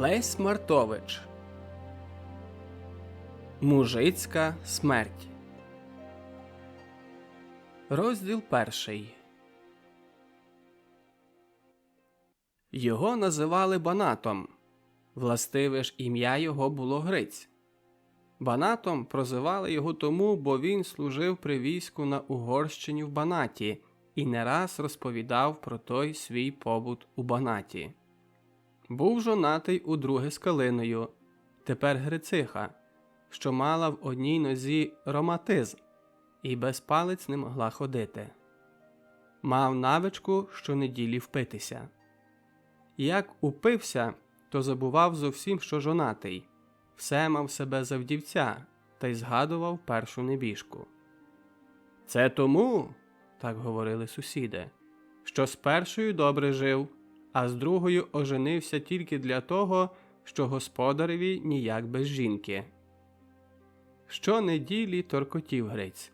Лесь Мартович. Мужицька смерть. Розділ 1. Його називали Банатом. Властиве ж ім'я його було Гриць. Банатом прозивали його тому, бо він служив при війську на Угорщині в Банаті і не раз розповідав про той свій побут у Банаті. Був жонатий удруге з Калиною, тепер Грициха, що мала в одній нозі роматизм і без палець не могла ходити. Мав навичку щонеділі впитися. Як упився, то забував зовсім, що жонатий. Все мав себе за вдівця, та й згадував першу небіжку. «Це тому, – так говорили сусіди, – що з першою добре жив, а з другою оженився тільки для того, що господареві ніяк без жінки». Щонеділі торкотів Гриць.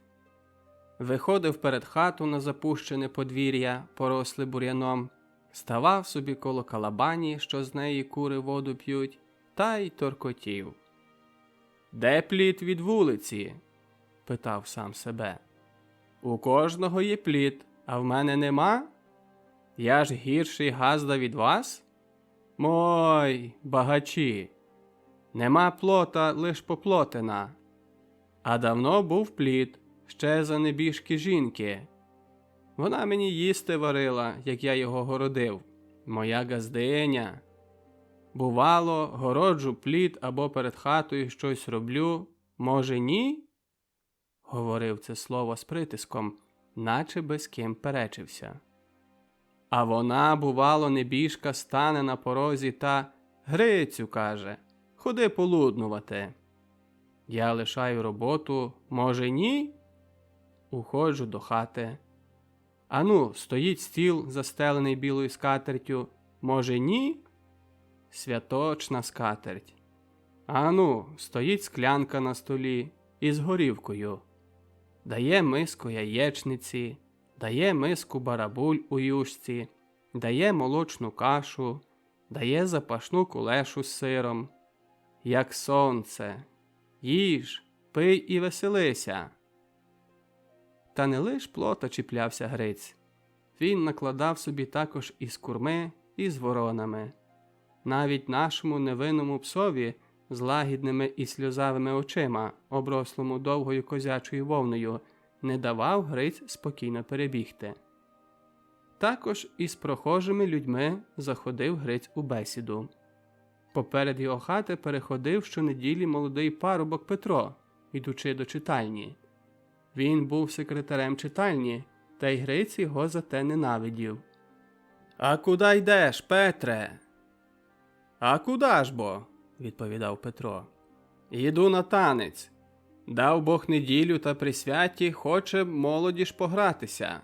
Виходив перед хату на запущене подвір'я, поросле бур'яном, ставав собі коло калабані, що з неї кури воду п'ють, та й торкотів. «Де плід від вулиці?» – питав сам себе. «У кожного є плід, а в мене нема? Я ж гірший газда від вас? Мой, багачі! Нема плота, лиш поплотина. А давно був плід, ще за небіжки жінки. Вона мені їсти варила, як я його городив. Моя газдиня. Бувало, городжу плід або перед хатою щось роблю. Може, ні?» Говорив це слово з притиском, наче без ким перечився. А вона, бувало, небіжка стане на порозі та «Грицю», каже, «ходи полуднувати». Я лишаю роботу, може, ні? Уходжу до хати. Ану, стоїть стіл, застелений білою скатертю, може, ні? Святочна скатерть. Ану, стоїть склянка на столі із горівкою. Дає миску яєчниці, дає миску барабуль у юшці, дає молочну кашу, дає запашну кулешу з сиром. Як сонце. Їж, пий і веселися. Та не лиш плота чіплявся Гриць. Він накладав собі також із курми, і з воронами. Навіть нашому невинному псові з лагідними і сльозавими очима, оброслому довгою козячою вовною, не давав Гриць спокійно перебігти. Також із прохожими людьми заходив Гриць у бесіду. Поперед його хати переходив щонеділі молодий парубок Петро, ідучи до читальні. Він був секретарем читальні, та й Гриць його за те ненавидів. «А куда йдеш, Петре?» «А куда ж бо?» – відповідав Петро. «Їду на танець. Дав Бог неділю та при святі хоче молодіж погратися».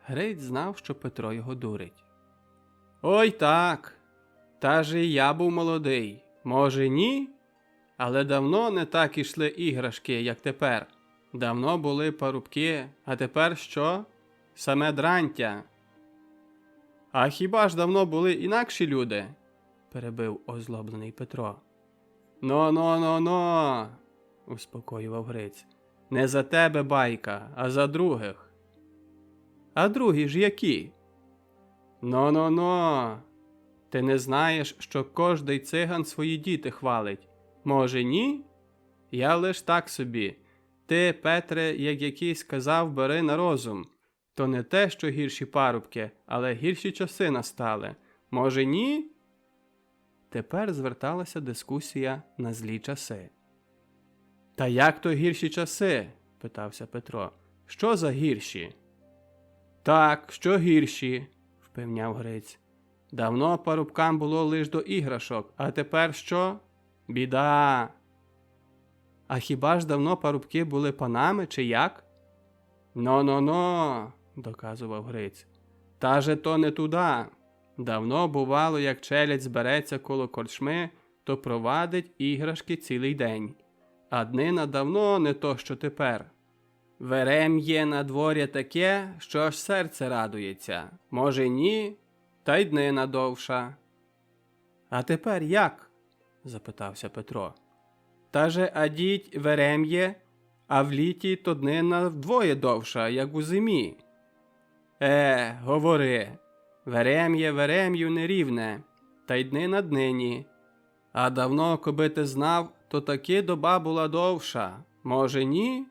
Гриць знав, що Петро його дурить. «Ой так! Та ж і я був молодий. Може, ні? Але давно не так ішли іграшки, як тепер. Давно були парубки, а тепер що? Саме дрантя». «А хіба ж давно були інакші люди?» – перебив озлоблений Петро. «Но, – успокоював Гриць. «Не за тебе байка, а за других». «А другі ж які?» «Но. Ти не знаєш, що кожний циган свої діти хвалить? Може, ні? Я лиш так собі. Ти, Петре, як якийсь казав, бери на розум. То не те, що гірші парубки, але гірші часи настали. Може, ні?» Тепер зверталася дискусія на злі часи. «Та як то гірші часи?» – питався Петро. «Що за гірші?» «Так, що гірші?» – впевняв Гриць. «Давно парубкам було лиш до іграшок, а тепер що? Біда!» «А хіба ж давно парубки були панами, чи як?» «Но, – доказував Гриць. «Та же то не туда. Давно бувало, як челядь збереться коло корчми, то провадить іграшки цілий день. А днина давно не то, що тепер. Верем'є на дворі таке, що аж серце радується. Може, ні? Та й днина довша. А тепер як? Запитався Петро. Та же адіть верем'є, а в літі то днина вдвоє довша, як у зимі. Говори, верем'є верем'ю нерівне, та й дни на днині. А давно, коби ти знав, то таки доба була довша, може ні?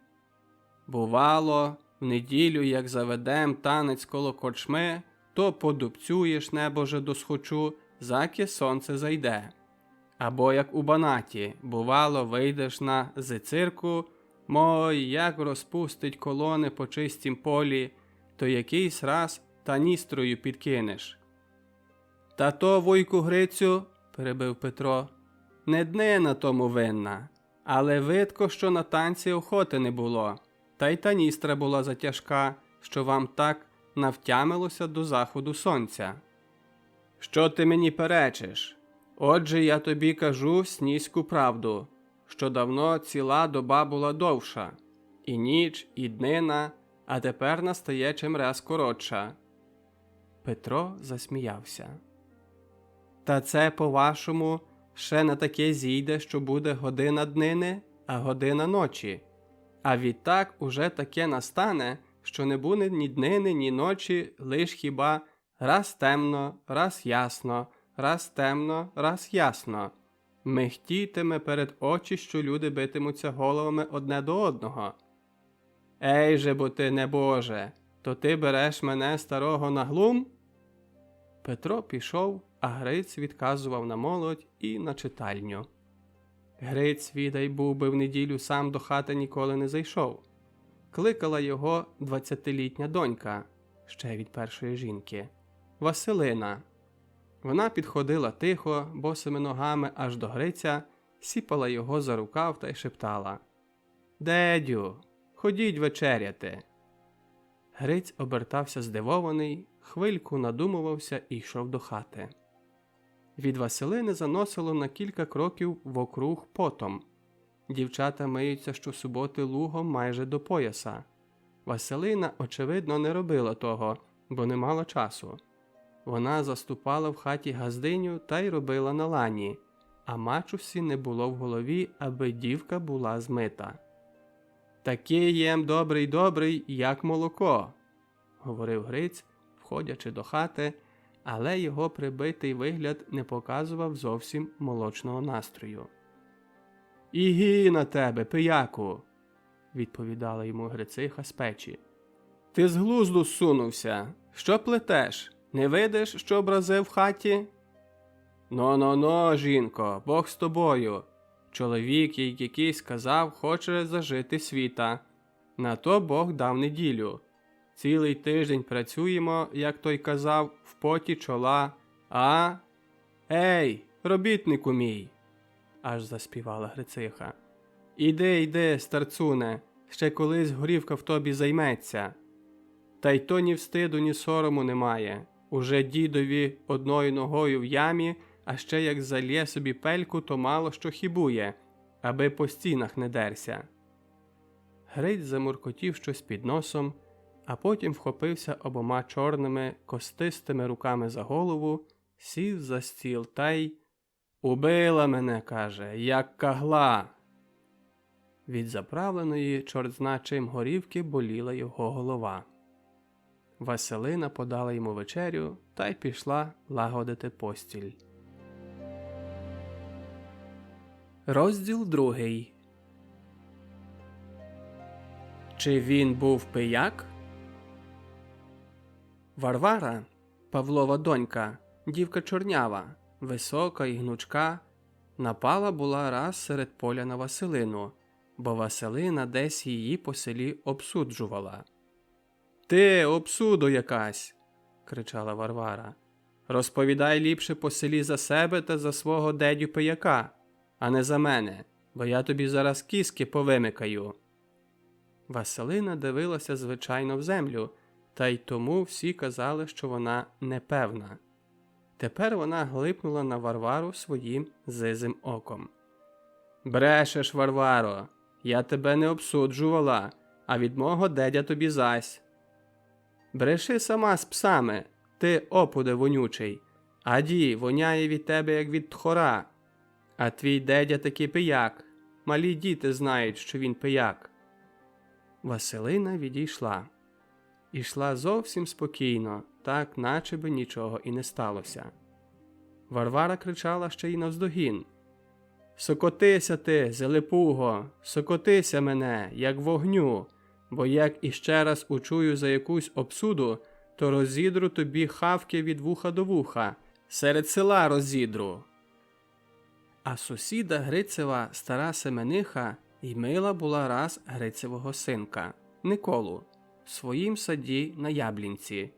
Бувало, в неділю, як заведем танець коло корчми, то подубцюєш небоже досхочу, заки сонце зайде. Або як у Банаті, бувало, вийдеш на зицирку, мой, як розпустить колони по чистім полі, то якийсь раз таністрою підкинеш. Та то, вуйку Грицю, перебив Петро, не дни на тому винна, але видко, що на танці охоти не було, та й таністра була затяжка, що вам так навтямилося до заходу сонця. Що ти мені перечиш? Отже, я тобі кажу сніську правду, що давно ціла доба була довша, і ніч, і днина, а тепер настає чимраз коротша. Петро засміявся. Та це, по-вашому, ще на таке зійде, що буде година днини, а година ночі. А відтак уже таке настане, що не буде ні днини, ні ночі, лиш хіба раз темно, раз ясно, раз темно, раз ясно. Михтітиме перед очі, що люди битимуться головами одне до одного. Ей же, бо ти, небоже, то ти береш мене старого на глум? Петро пішов, а Гриць відказував на молодь і на читальню. Гриць, відай, був би в неділю сам до хати ніколи не зайшов. Кликала його 20-літня донька, ще від першої жінки, Василина. Вона підходила тихо, босими ногами аж до Гриця, сіпала його за рукав та й шептала: «Дедю, ходіть вечеряти». Гриць обертався здивований, хвильку надумувався і йшов до хати. Від Василини заносило на кілька кроків вокруг потом. Дівчата миються щосуботи лугом майже до пояса. Василина, очевидно, не робила того, бо не мала часу. Вона заступала в хаті газдиню та й робила на лані, а мачусі не було в голові, аби дівка була змита. «Такий єм добрий, як молоко», – говорив Гриць, входячи до хати, але його прибитий вигляд не показував зовсім молочного настрою. «Ігі на тебе, пияку!» – відповідала йому Грициха з печі. «Ти з глузду зсунувся. Що плетеш? Не видиш, що образив в хаті?» «Но, жінко, Бог з тобою. Чоловік, який сказав, хоче зажити світа. На то Бог дав неділю. Цілий тиждень працюємо, як той казав, в поті чола, а? Ей, робітнику мій!» Аж заспівала Грициха. Іди, старцуне, ще колись горівка в тобі займеться. Та й то ні встиду, ні сорому немає. Уже дідові одною ногою в ямі, а ще як зальє собі пельку, то мало що хібує, аби по стінах не дерся». Гриць замуркотів щось під носом, а потім вхопився обома чорними, костистими руками за голову, сів за стіл та й «Убила мене, – каже, – як кагла». Від заправленої чортзна чим горівки боліла його голова. Василина подала йому вечерю та й пішла лагодити постіль. Розділ 2. Чи він був пияк? Варвара, Павлова донька, дівка чорнява, висока і гнучка, напала була раз серед поля на Василину, бо Василина десь її по селі обсуджувала. «Ти, обсудо якась!» – кричала Варвара. «Розповідай ліпше по селі за себе та за свого дедю пияка, а не за мене, бо я тобі зараз кіски повимикаю». Василина дивилася звичайно в землю, та й тому всі казали, що вона непевна. Тепер вона глипнула на Варвару своїм зизим оком. «Брешеш, Варваро, я тебе не обсуджувала, а від мого дедя тобі зась». «Бреши сама з псами, ти опуде вонючий, Аді, воняє від тебе, як від тхора. А твій дедя таки пияк. Малі діти знають, що він пияк. Василина відійшла. Ішла зовсім спокійно, так наче би нічого і не сталося. Варвара кричала ще й навздогін. «Сокотися ти, Зелепуго, сокотися мене, як вогню, бо як іще раз учую за якусь обсуду, то розідру тобі хавки від вуха до вуха, серед села розідру». А сусіда Грицева стара Семениха й мила була раз Грицевого синка, Николу, в своїм саді на Яблінці.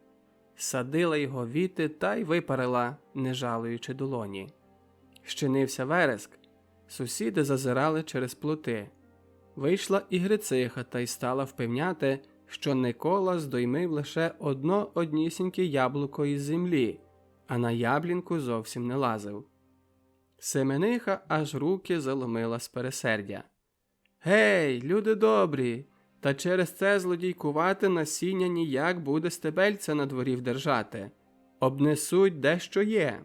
Садила його віти та й випарила, не жалуючи долоні. Щинився вереск, сусіди зазирали через плоти. Вийшла і Грициха та й стала впевняти, що Никола здоймив лише однісіньке яблуко із землі, а на яблінку зовсім не лазив. Семениха аж руки заломила з пересердя. «Гей, люди добрі, та через це злодійкувати насіння ніяк буде стебельця на дворі вдержати. Обнесуть дещо є.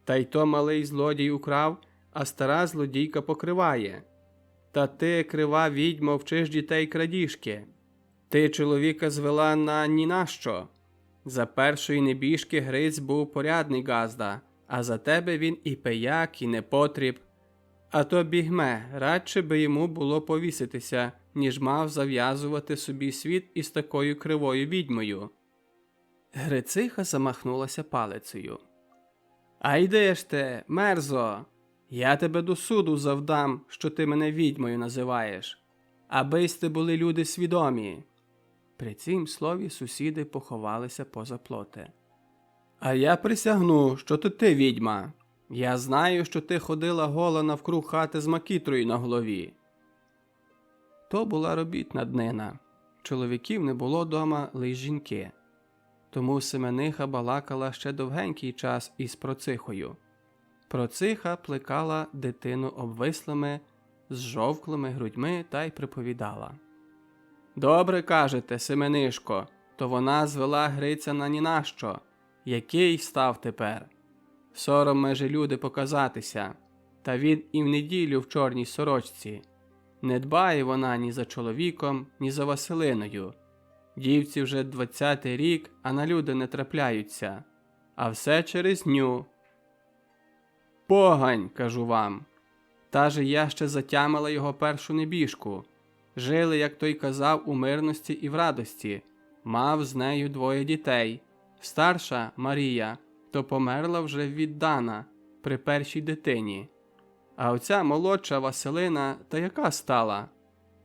Та й то малий злодій украв, а стара злодійка покриває. Та ти, крива відьмо, вчиш дітей крадіжки. Ти чоловіка звела на ні на що. За першої небіжки Гриць був порядний газда, а за тебе він і пияк, і непотріб. А то бігме, радше би йому було повіситися, ніж мав зав'язувати собі світ із такою кривою відьмою». Грициха замахнулася палицею. «А йди ж ти, мерзо! Я тебе до суду завдам, що ти мене відьмою називаєш. Абись ти були люди свідомі». При цім слові сусіди поховалися поза плоти. «А я присягну, що то ти відьма. Я знаю, що ти ходила гола навкруг хати з макітрою на голові». То була робітна днина. Чоловіків не було дома, лиш жінки. Тому Семениха балакала ще довгенький час із Процихою. Проциха плекала дитину обвислими, зжовклими грудьми та й приповідала. «Добре кажете, Семенишко, то вона звела Гриця на нінащо. Який став тепер? Сором меже люди показатися, та він і в неділю в чорній сорочці. Не дбає вона ні за чоловіком, ні за Василиною. Дівці вже 20-й рік, а на люди не трапляються. А все через ню. Погань, кажу вам. Та же я ще затямила його першу небіжку. Жили, як той казав, у мирності і в радості. Мав з нею 2 дітей. Старша, Марія, то померла вже віддана при першій дитині. А оця молодша Василина, та яка стала?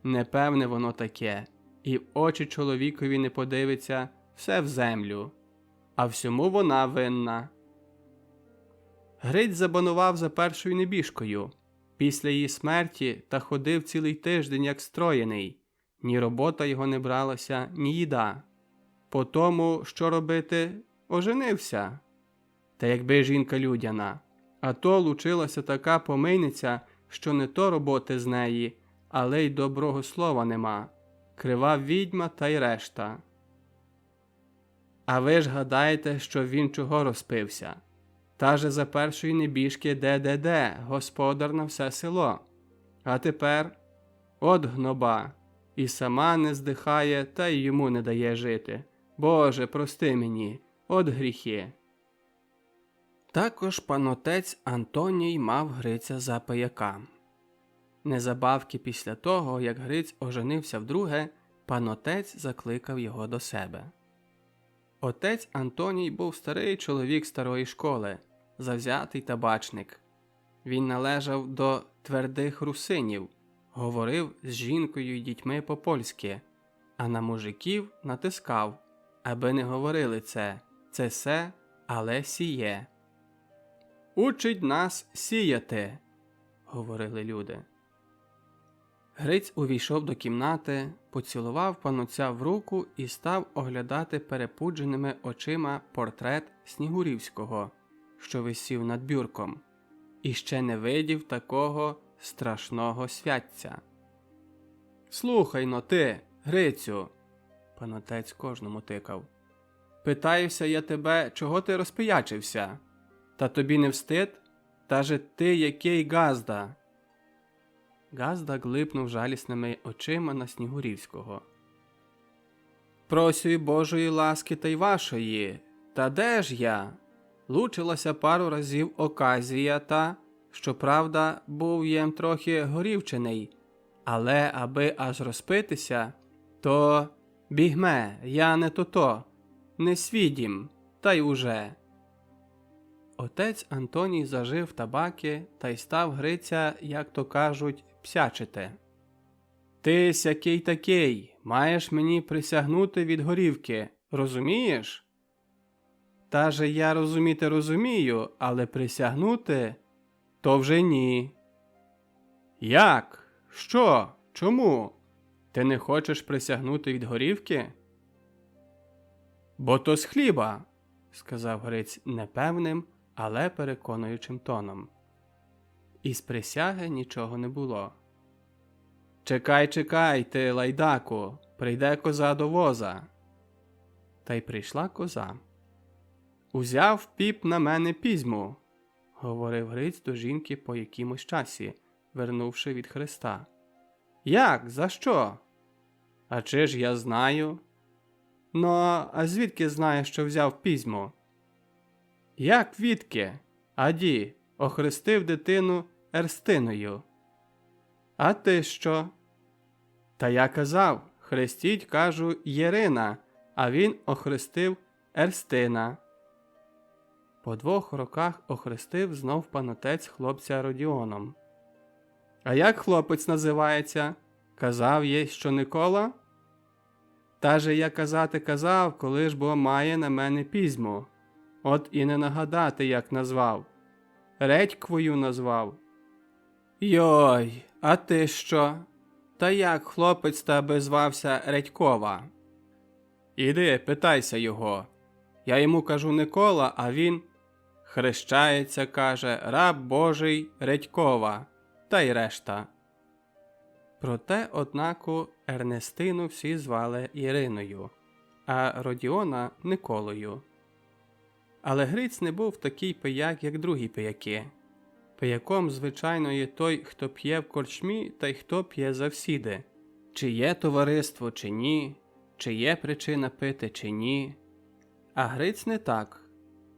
Непевне воно таке. І в очі чоловікові не подивиться, все в землю. А всьому вона винна. Гриць забанував за першою небіжкою. Після її смерті та ходив цілий тиждень, як строєний. Ні робота його не бралася, ні їда. По тому, що робити, оженився. Та якби жінка людяна. А то лучилася така помийниця, що не то роботи з неї, але й доброго слова нема. Крива відьма та й решта. А ви ж гадаєте, що він чого розпився? Та же за першої небіжки де, господар на все село. А тепер от гноба, і сама не здихає, та й йому не дає жити. Боже, прости мені, от гріхи. Також панотець Антоній мав Гриця за пияка. Незабавки після того, як Гриць оженився вдруге, панотець закликав його до себе. Отець Антоній був старий чоловік старої школи, завзятий табачник. Він належав до твердих русинів, говорив з жінкою й дітьми по-польськи, а на мужиків натискав, аби не говорили це се, але сіє. «Учить нас сіяти», – говорили люди. Гриць увійшов до кімнати, поцілував панотця в руку і став оглядати перепудженими очима портрет Снігурівського, що висів над бюрком, і ще не видів такого страшного святця. «Слухай-но ти, Грицю», – панотець кожному тикав, – «питаюся я тебе, чого ти розпиячився? Та тобі не встид? Та же ти який Газда? Газда глипнув жалісними очима на Снігурівського. Просю Божої ласки та й вашої. Та де ж я? Лучилася пару разів оказія та, щоправда, був єм трохи горівчений, але аби аж розпитися, то бігме, я не то, не свідім, та й уже. Отець Антоній зажив табаки та й став Гриця, як то кажуть, псячити. Ти сякий такий, маєш мені присягнути від горівки, розумієш? Та же я розуміти розумію, але присягнути – то вже ні. Як? Що? Чому? Ти не хочеш присягнути від горівки? Бо то з хліба, сказав Гриць непевним, але переконуючим тоном. Із присяги нічого не було. Чекай, чекай, ти, лайдаку, прийде коза до воза. Та й прийшла коза. Узяв піп на мене пізьму, говорив Гриць до жінки по якимось часі, вернувши від Христа. Як? За що? А чи ж я знаю? Ну, а звідки знаєш, що взяв пізьму? Як відки? Аді, охрестив дитину Ерстиною. А ти що? Та я казав, хрестіть, кажу, Єрина, а він охрестив Ерстина. По 2 роках охрестив знов панотець хлопця Родіоном. А як хлопець називається? Казав є, що Никола? Та же я казати казав, коли ж бо має на мене пізьму. От і не нагадати, як назвав. Редьквою назвав. Йой, а ти що? Та як хлопець тебе звався Редькова? Іди, питайся його. Я йому кажу Никола, а він хрещається, каже, раб Божий Редькова, та й решта. Проте, однако, Ернестину всі звали Іриною, а Родіона – Николою. Але Гриць не був такий пияк, як другі пияки. Пияком, звичайно, є той, хто п'є в корчмі, та й хто п'є завсіди. Чи є товариство, чи ні, чи є причина пити, чи ні. А Гриць не так.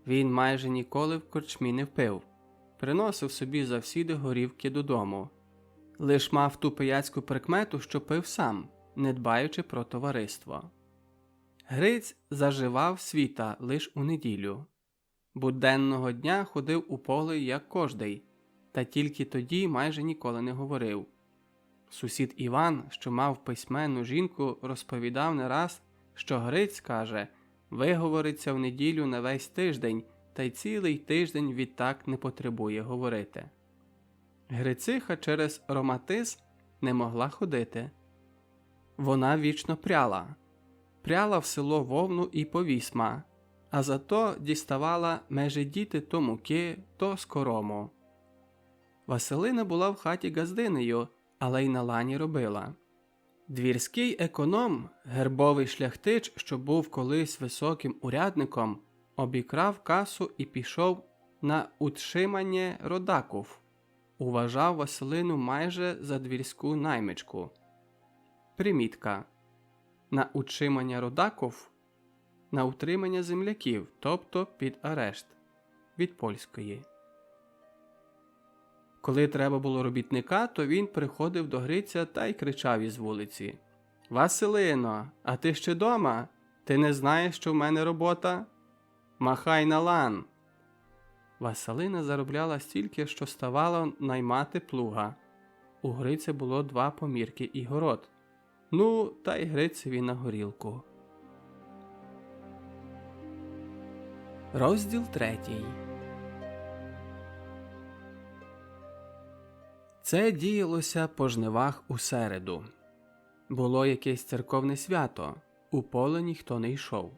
Він майже ніколи в корчмі не впив. Приносив собі завсіди горівки додому. Лиш мав ту пияцьку прикмету, що пив сам, не дбаючи про товариство. Гриць заживав світа лиш у неділю. Буденного дня ходив у поле, як кождий, та тільки тоді майже ніколи не говорив. Сусід Іван, що мав письменну жінку, розповідав не раз, що Гриць, каже, виговориться в неділю на весь тиждень, та й цілий тиждень відтак не потребує говорити. Грициха через роматизм не могла ходити. Вона вічно пряла. Пряла в село вовну і повісма, а зато діставала межі діти то муки, то скорому. Василина була в хаті газдинею, але й на лані робила. Двірський економ, гербовий шляхтич, що був колись високим урядником, обікрав касу і пішов на утшимання родаків. Уважав Василину майже за двірську наймичку. Примітка. На утримання родаків – на утримання земляків, тобто під арешт. Від польської. Коли треба було робітника, то він приходив до Гриця та й кричав із вулиці: «Василино, а ти ще дома? Ти не знаєш, що в мене робота? Махай на лан!» Василина заробляла стільки, що ставало наймати плуга. У Гриця було 2 помірки і город. Ну, та й Грицеві на горілку. Розділ 3. Це діялося по жнивах у середу. Було якесь церковне свято, у поле ніхто не йшов.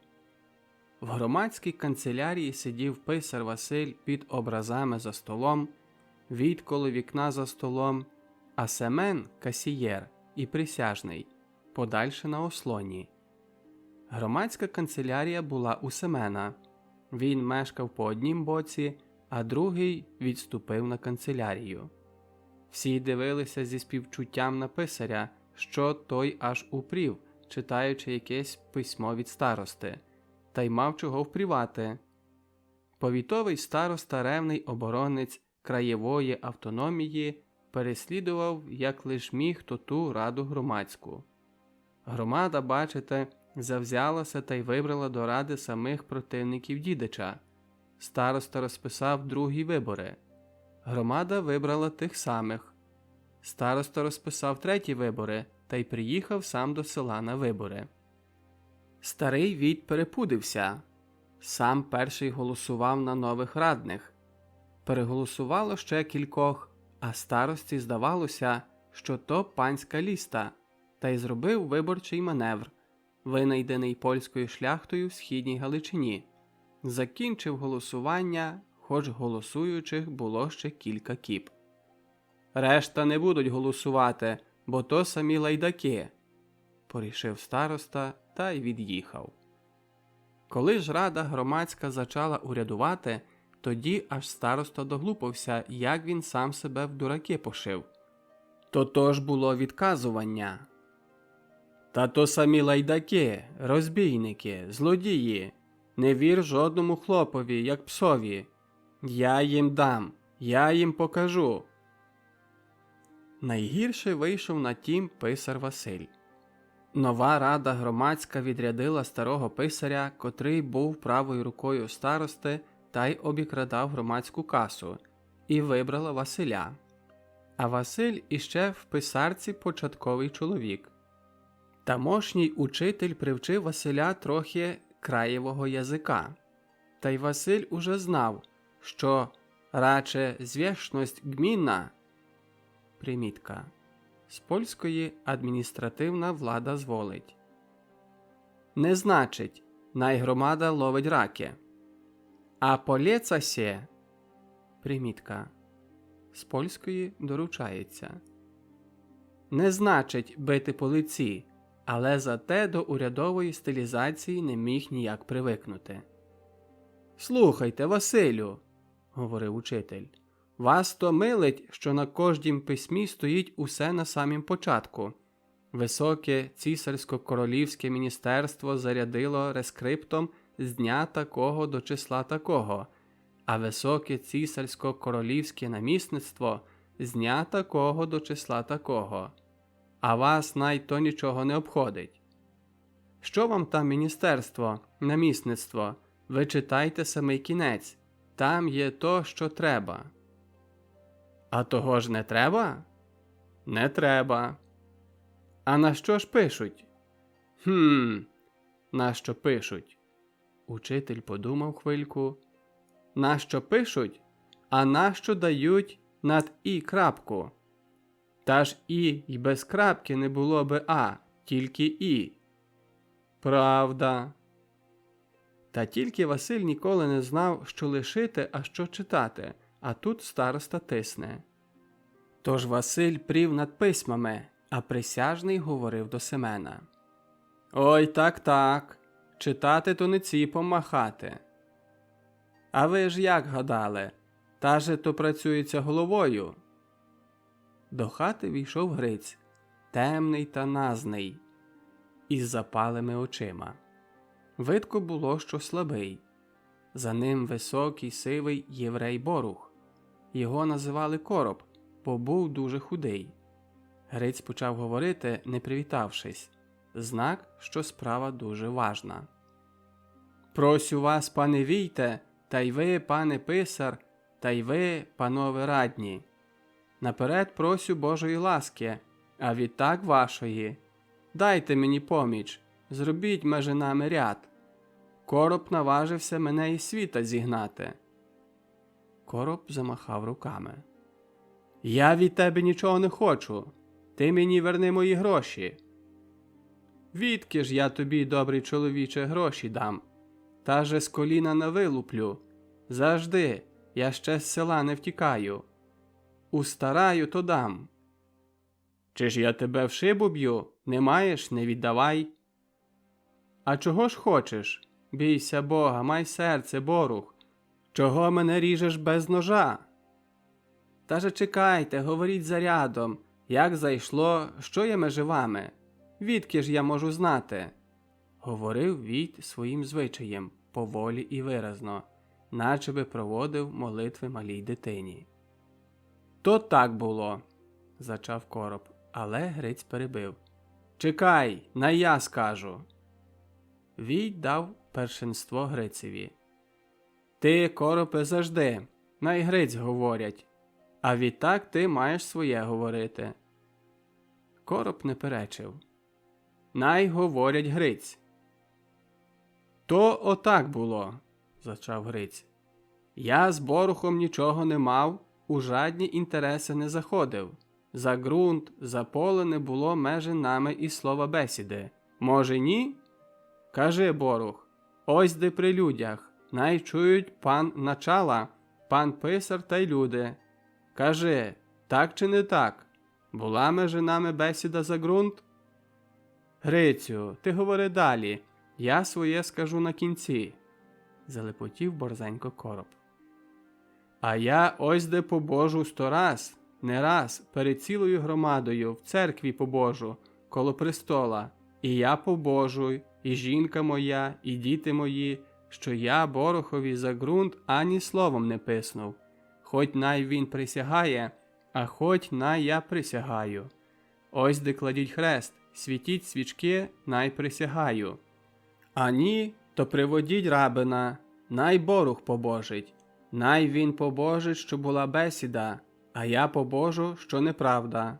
В громадській канцелярії сидів писар Василь під образами за столом, Війт коло вікна за столом, а Семен – касієр і присяжний, подальше на ослоні. Громадська канцелярія була у Семена. Він мешкав по однім боці, а другий відступив на канцелярію. Всі дивилися зі співчуттям на писаря, що той аж упрів, читаючи якесь письмо від старости, та й мав чого впрівати. Повітовий староста, ревний оборонець краєвої автономії, переслідував, як лиш міг, ту раду громадську. Громада, бачите, завзялася та й вибрала до ради самих противників Дідича. Староста розписав другі вибори. Громада вибрала тих самих. Староста розписав треті вибори та й приїхав сам до села на вибори. Старий Війт перепудився. Сам перший голосував на нових радних. Переголосувало ще кількох, а старості здавалося, що то панська ліста, та й зробив виборчий маневр, винайдений польською шляхтою в східній Галичині. Закінчив голосування, хоч голосуючих було ще кілька кіп. «Решта не будуть голосувати, бо то самі лайдаки», – порішив староста та й від'їхав. Коли ж рада громадська зачала урядувати, тоді аж староста доглупався, як він сам себе в дураки пошив. То ж було відказування. «Та то самі лайдаки, розбійники, злодії, не вір жодному хлопові, як псові. Я їм дам, я їм покажу». Найгірше вийшов на тім писар Василь. Нова рада громадська відрядила старого писаря, котрий був правою рукою старости та й обікрадав громадську касу, і вибрала Василя. А Василь іще в писарці початковий чоловік. Тамошній учитель привчив Василя трохи краєвого язика. Та й Василь уже знав, що радше звєшність гмінна, примітка, з польської адміністративна влада зволить, не значить, найгромада ловить раки. А полєца сє, примітка, з польської доручається, не значить бити по лиці, але зате до урядової стилізації не міг ніяк привикнути. «Слухайте, Василю», – говорив учитель, – «вас то милить, що на кождім письмі стоїть усе на самім початку. Високе цісарсько-королівське міністерство зарядило рескриптом з дня такого до числа такого, а високе цісарсько-королівське намісництво з дня такого до числа такого. А вас най то нічого не обходить. Що вам там міністерство, намісництво? Ви читайте самий кінець, там є то, що треба». «А того ж не треба?» «Не треба». «А на що ж пишуть?» На що пишуть?» Учитель подумав хвильку. «На що пишуть? А на що дають над «і» крапку? Та ж «і» й без крапки не було би «а», тільки «і». «Правда». Та тільки Василь ніколи не знав, що лишити, а що читати, а тут староста тисне. Тож Василь прів над письмами, а присяжний говорив до Семена. «Ой, так, читати то не ціпом махати. А ви ж як гадали, та же то працюється головою?» До хати війшов Гриць, темний та назний, із запалими очима. Видко було, що слабий. За ним високий, сивий єврей Борух. Його називали Короб, бо був дуже худий. Гриць почав говорити, не привітавшись. Знак, що справа дуже важна. «Просю вас, пане Війте, та й ви, пане писар, та й ви, панове радні. Наперед просю Божої ласки, а відтак вашої. Дайте мені поміч, зробіть межи нами ряд. Короб наважився мене із світа зігнати». Короб замахав руками. «Я від тебе нічого не хочу. Ти мені верни мої гроші». «Відки ж я тобі, добрий чоловіче, гроші дам? Та же з коліна не вилуплю. Завжди, я ще з села не втікаю. Устараю, то дам». «Чи ж я тебе в шибу б'ю? Не маєш, не віддавай». «А чого ж хочеш? Бійся Бога, май серце, Борух. Чого мене ріжеш без ножа? Та же чекайте, говоріть зарядом, як зайшло, що є межи вами? Відки ж я можу знати? Говорив Війт своїм звичаєм, поволі і виразно, наче би проводив молитви малій дитині. То так було, зачав Короб, але Гриць перебив. Чекай, на я скажу. Війт дав першинство Грицеві. Ти, Коропе, завжди, най Гриць говорять, а відтак ти маєш своє говорити. Короб не перечив. Най говорять Гриць. То отак було, зачав Гриць. Я з Борухом нічого не мав, у жадні інтереси не заходив. За ґрунт, за поле не було межі нами і слова бесіди. Може, ні? Кажи, Борух, ось де при людях, най чують пан начала, пан писар та й люди. Кажи, так чи не так? Була межі нами бесіда за ґрунт? Грицю, ти говори далі, я своє скажу на кінці, залепотів борзенько Короб. А я ось де побожу 100 раз, не раз, перед цілою громадою, в церкві побожу, коло престола, і я побожуй, і жінка моя, і діти мої, що я Борохові за ґрунт ані словом не писнув. Хоть най він присягає, а хоть най я присягаю. Ось де кладіть хрест, світіть свічки, най присягаю. А ні, то приводіть рабина, най Борух побожить. Най він побожить, що була бесіда, а я побожу, що неправда.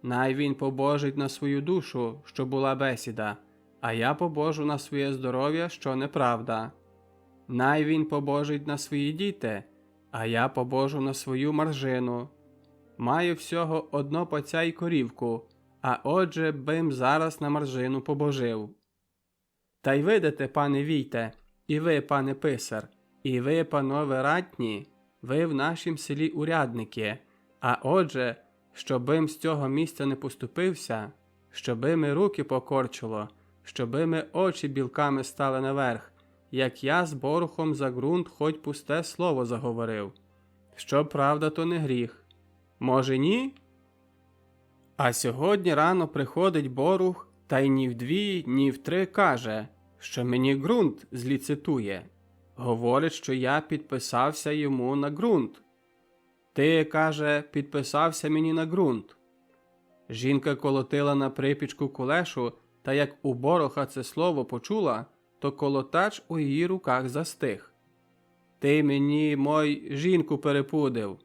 Най він побожить на свою душу, що була бесіда, а я побожу на своє здоров'я, що неправда. Най він побожить на свої діти, а я побожу на свою маржину. Маю всього одно паця й корівку, а отже бим зараз на маржину побожив. Та й видите, пане Війте, і ви, пане писар, і ви, панове ратні, ви в нашім селі урядники, а отже, щобим з цього місця не поступився, щоби ми руки покорчило, щоби ми очі білками стали наверх, як я з Борухом за ґрунт хоть пусте слово заговорив. Що правда, то не гріх. Може, ні? А сьогодні рано приходить Борух, та й ні вдві, ні втри каже, що мені ґрунт зліцитує. Говорить, що я підписався йому на ґрунт. Ти, каже, підписався мені на ґрунт. Жінка колотила на припічку кулешу, та як у Бороха це слово почула, то колотач у її руках застиг. Ти мені, мой, жінку перепудив.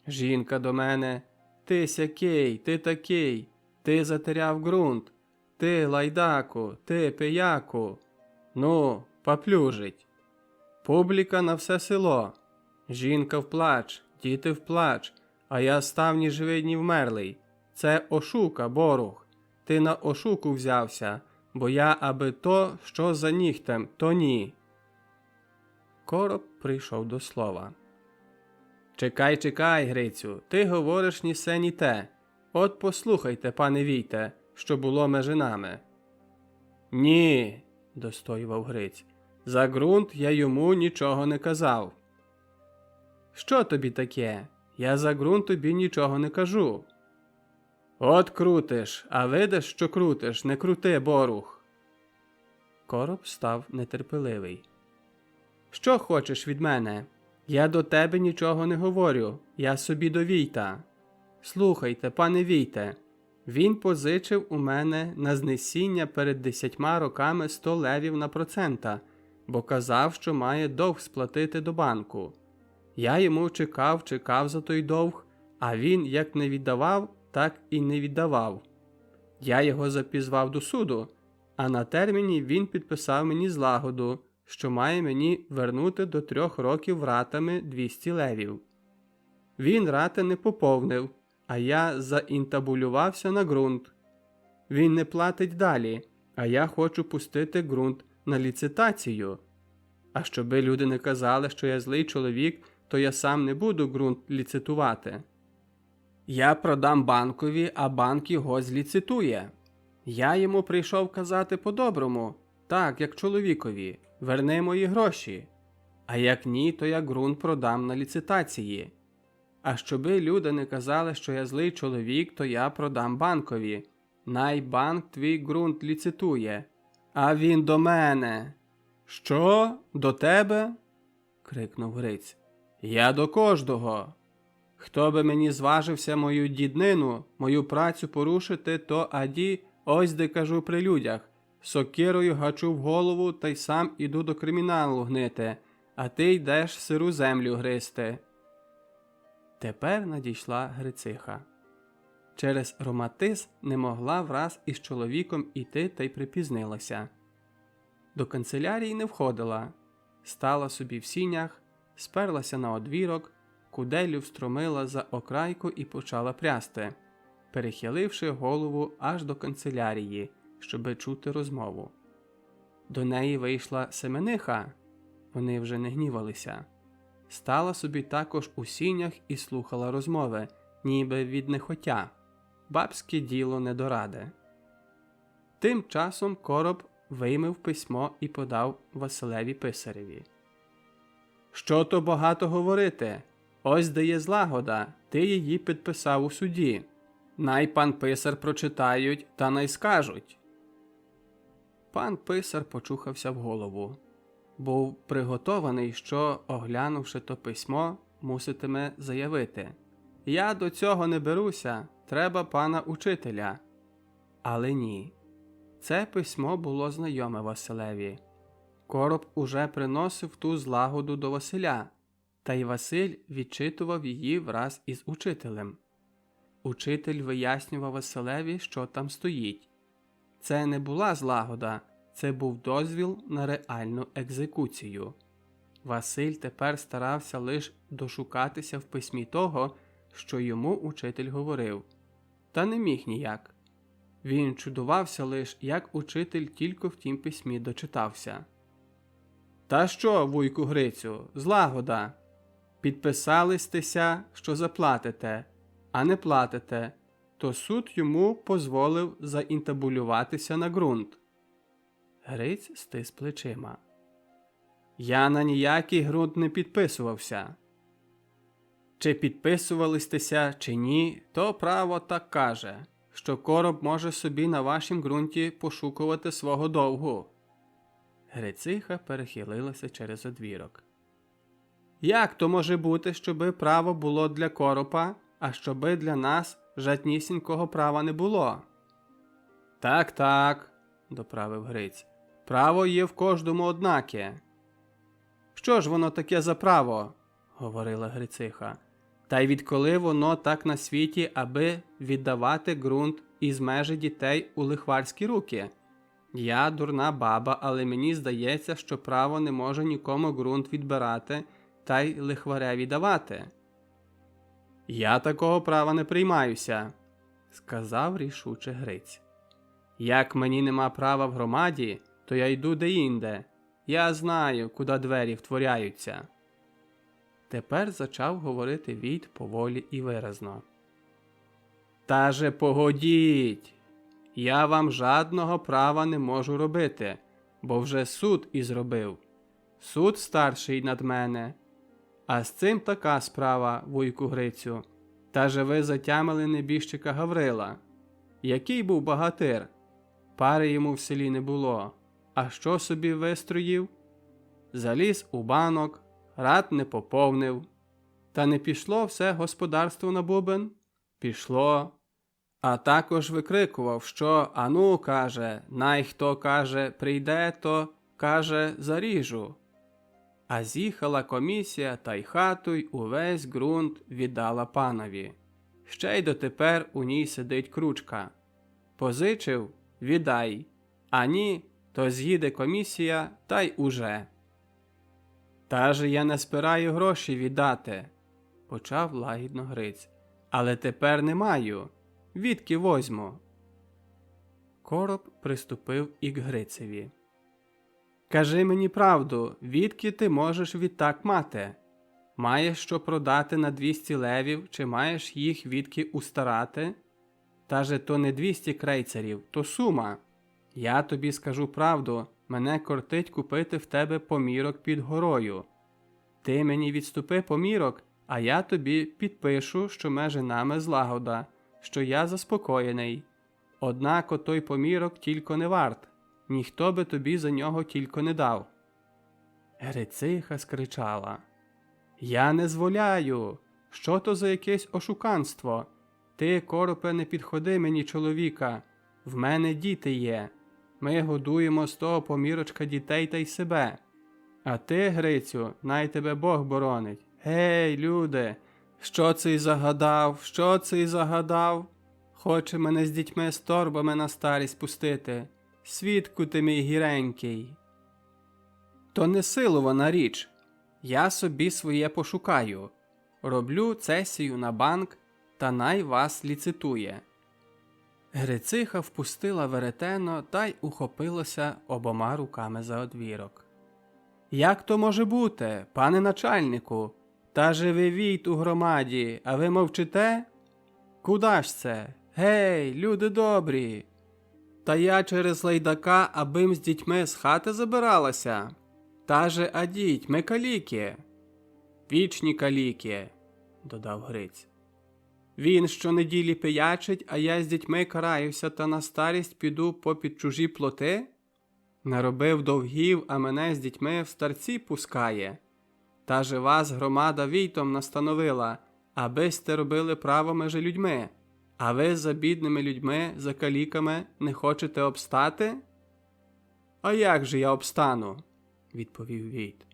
Жінка до мене, ти сякий, ти такий, ти затеряв ґрунт, ти лайдаку, ти пияку. Ну, поплюжить. Публіка на все село. Жінка вплач, діти вплач, а я став ні живий, ні вмерлий. Це ошука, Борух. Ти на ошуку взявся, бо я аби то, що за нігтем, то ні. Короб прийшов до слова. Чекай, чекай, Грицю, ти говориш ні се, ні те. От послухайте, пане Війте, що було межи нами. Ні, достоював Гриць, за ґрунт я йому нічого не казав. Що тобі таке? Я за ґрунт тобі нічого не кажу. От крутиш, а видиш, що крутиш, не крути, Борух. Короб став нетерпеливий. Що хочеш від мене? Я до тебе нічого не говорю, я собі до Війта. Слухайте, пане Війте, він позичив у мене на знесіння перед 10 роками 100 левів на процента, бо казав, що має довг сплатити до банку. Я йому чекав за той довг, а він як не віддавав, так і не віддавав. Я його запізвав до суду, а на терміні він підписав мені злагоду, що має мені вернути до 3 років ратами 200 левів. Він рати не поповнив, а я заінтабулювався на ґрунт. Він не платить далі, а я хочу пустити ґрунт на ліцитацію. А щоби люди не казали, що я злий чоловік, то я сам не буду ґрунт ліцитувати. Я продам банкові, а банк його зліцитує. Я йому прийшов казати по-доброму, так, як чоловікові, верни мої гроші. А як ні, то я ґрунт продам на ліцитації. А щоби люди не казали, що я злий чоловік, то я продам банкові. Най банк твій ґрунт ліцитує. А він до мене. Що? До тебе? Крикнув Гриць. Я до кожного. Хто би мені зважився мою діднину, мою працю порушити, то аді, ось де кажу при людях, сокирою гачу в голову та й сам іду до криміналу гнити, а ти йдеш сиру землю гризти. Тепер надійшла Грициха. Через роматизм не могла враз із чоловіком іти та й припізнилася. До канцелярії не входила, стала собі в сінях, сперлася на одвірок, куделю встромила за окрайку і почала прясти, перехиливши голову аж до канцелярії, щоби чути розмову. До неї вийшла Семениха, вони вже не гнівалися. Стала собі також у сінях і слухала розмови, ніби від нехотя. Бабське діло не до ради. Тим часом Короб виймив письмо і подав Василеві писареві. «Що то багато говорити? Ось де є злагода, ти її підписав у суді. Най пан писар прочитають та най скажуть». Пан писар почухався в голову. Був приготований, що, оглянувши то письмо, муситиме заявити: «Я до цього не беруся, треба пана учителя». Але ні. Це письмо було знайоме Василеві. Короб уже приносив ту злагоду до Василя, та й Василь відчитував її враз із учителем. Учитель вияснював Василеві, що там стоїть. Це не була злагода, це був дозвіл на реальну екзекуцію. Василь тепер старався лише дошукатися в письмі того, що йому учитель говорив. Та не міг ніяк. Він чудувався лише, як учитель тільки в тім письмі дочитався. «Та що, вуйку Грицю, злагода? Підписалистеся, що заплатите, а не платите, то суд йому позволив заінтабулюватися на ґрунт». Гриць стис плечима. «Я на ніякий ґрунт не підписувався». «Чи підписувалистеся, чи ні, то право так каже, що Короб може собі на вашім ґрунті пошукувати свого довгу». Грициха перехилилася через одвірок. «Як то може бути, щоби право було для Коропа, а щоби для нас жаднісінького права не було?» «Так», – доправив Гриць, – «право є в кожному однаке». «Що ж воно таке за право?» – говорила Грициха. «Та й відколи воно так на світі, аби віддавати ґрунт із межі дітей у лихварські руки? Я дурна баба, але мені здається, що право не може нікому ґрунт відбирати та й лихвареві давати». «Я такого права не приймаюся», – сказав рішуче Гриць. «Як мені нема права в громаді, то я йду деінде. Я знаю, куди двері втворяються». Тепер зачав говорити Війт поволі і виразно. «Та же погодіть! Я вам жадного права не можу робити, бо вже суд і зробив. Суд старший над мене. А з цим така справа, вуйку Грицю. Та же ви затямили небіжчика Гаврила. Який був багатир? Пари йому в селі не було. А що собі вистроїв? Заліз у банок, рад не поповнив. Та не пішло все господарство на бубен? Пішло. А також викрикував, що ану, каже, най хто, каже, прийде, то, каже, заріжу. А з'їхала комісія та й хату й увесь ґрунт віддала панові. Ще й дотепер у ній сидить кручка. Позичив – віддай, а ні, то з'їде комісія та й уже. «Та же я не спираю гроші віддати», – почав лагідно Гриць, – «але тепер не маю. Відки возьму?» Короб приступив і к Грицеві. «Кажи мені правду, відки ти можеш відтак мати? Маєш що продати на 200 левів, чи маєш їх відки устарати? Та же то не 200 крейцерів, то сума. Я тобі скажу правду, мене кортить купити в тебе помірок під горою. Ти мені відступи помірок, а я тобі підпишу, що межи нами злагода, що я заспокоєний. Однак отой помірок тільки не варт, ніхто би тобі за нього тільки не дав. Грициха скричала: Я не зволяю! Що то за якесь ошуканство? Ти, коропе, не підходи мені, чоловіка, в мене діти є. Ми годуємо з того помірочка дітей та й себе. А ти, Грицю, най тебе Бог боронить. Гей, люди, що цей загадав, що цей загадав? Хоче мене з дітьми з торбами на старість пустити. Свідку ти мій гіренький. То не силована річ. Я собі своє пошукаю. Роблю цесію на банк, та най вас ліцитує. Грициха впустила веретено та й ухопилася обома руками за одвірок. Як то може бути, пане начальнику? Та же ви війт у громаді, а ви мовчите? Куда ж це? Гей, люди добрі! Та я через лайдака, абим з дітьми з хати забиралася. Та же адіть, ми каліки. Вічні каліки, додав Гриць. Він щонеділі пиячить, а я з дітьми караюся та на старість піду попід чужі плоти? Наробив довгів, а мене з дітьми в старці пускає. Та же вас громада війтом настановила, аби сте робили право межи людьми, а ви за бідними людьми, за каліками не хочете обстати? А як же я обстану? Відповів війт.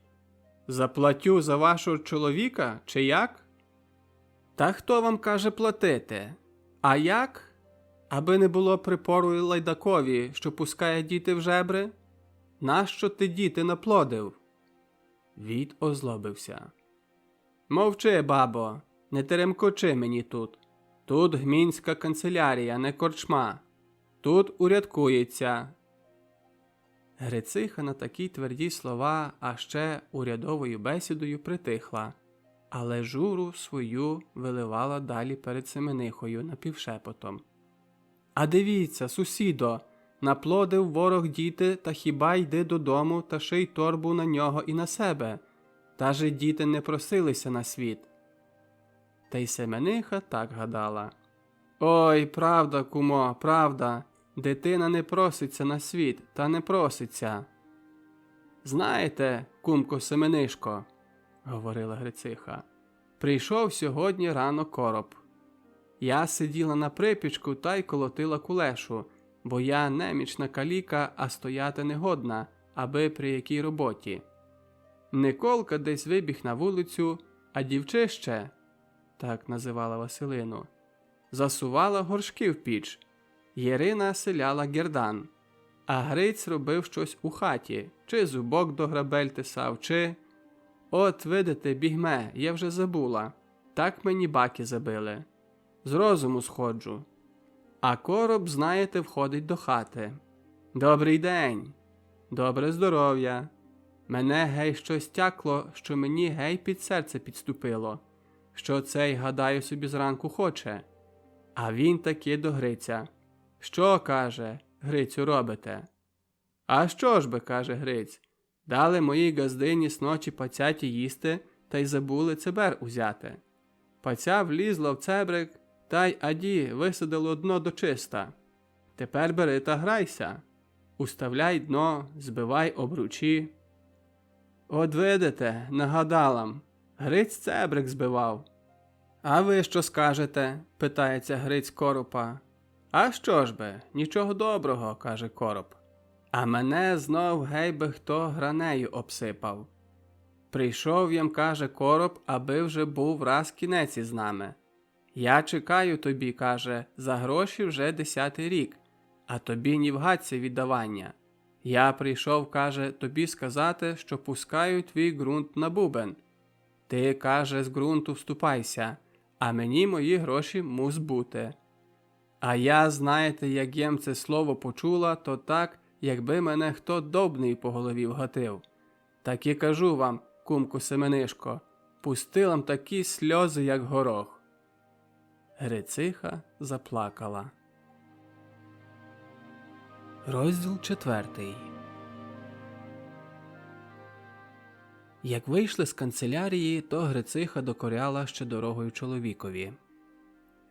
Заплатю за вашого чоловіка, чи як? Та хто вам каже платити? А як? Аби не було припору й лайдакові, що пускає діти в жебри? Нащо ти діти наплодив? Війт озлобився. Мовчи, бабо, не теремкочи мені тут. Тут гмінська канцелярія, не корчма. Тут урядкується. Грициха на такі тверді слова, а ще урядовою бесідою притихла, але журу свою виливала далі перед Семенихою напівшепотом. А дивіться, сусідо, наплодив ворог діти, та хіба йди додому та ший торбу на нього і на себе. Та же діти не просилися на світ. Та й Семениха так гадала. Ой, правда, кумо, правда, дитина не проситься на світ, та не проситься. Знаєте, кумко Семенишко, говорила Грициха, прийшов сьогодні рано короб. Я сиділа на припічку та й колотила кулешу, бо я немічна каліка, а стояти не годна, аби при якій роботі. Николка десь вибіг на вулицю, а дівчище, так називала Василину, засувала горшки в піч. Єрина селяла гердан, а Гриць робив щось у хаті, чи зубок до грабель тисав, чи... От, видите, бігме, я вже забула. Так мені баки забили. З розуму сходжу. А короб, знаєте, входить до хати. Добрий день. Добре здоров'я. Мене гей щось тякло, що мені гей під серце підступило. Що цей, гадаю, собі зранку хоче. А він таки до Гриця. Що, каже, Грицю, робите? А що ж би, каже Гриць, дали моїй газдині сночі пацяті їсти, та й забули цебер узяти. Паця влізла в цебрик, та й аді висадило дно дочиста. Тепер бери та грайся. Уставляй дно, збивай обручі. От видите, нагадалам, Гриць цебрик збивав. А ви що скажете? Питається Гриць коропа. А що ж би, нічого доброго, каже короб. А мене знов гей би хто гранею обсипав. Прийшов ям, каже короб, аби вже був раз кінець із нами. Я чекаю тобі, каже, за гроші вже 10-й рік, а тобі ні в гадці віддавання. Я прийшов, каже, тобі сказати, що пускаю твій ґрунт на бубен. Ти, каже, з ґрунту вступайся, а мені мої гроші мус бути. А я, знаєте, як єм це слово почула, то так, якби мене хто добний по голові вгатив. Так і кажу вам, кумку Семенишко, пустилам такі сльози, як горох. Грициха заплакала. Розділ 4. Як вийшли з канцелярії, то Грициха докоряла ще дорогою чоловікові.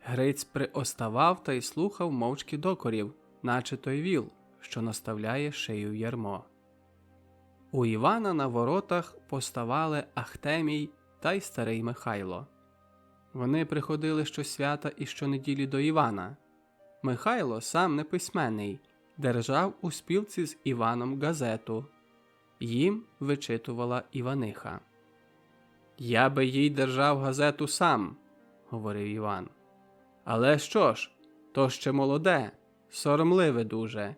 Гриць приоставав та й слухав мовчки докорів, наче той віл, що наставляє шию в ярмо. У Івана на воротах поставали Ахтемій та й старий Михайло. Вони приходили щосвята і щонеділі до Івана. Михайло, сам неписьменний, держав у спілці з Іваном газету. Їм вичитувала Іваниха. «Я би їй держав газету сам», – говорив Іван. «Але що ж, то ще молоде, соромливе дуже.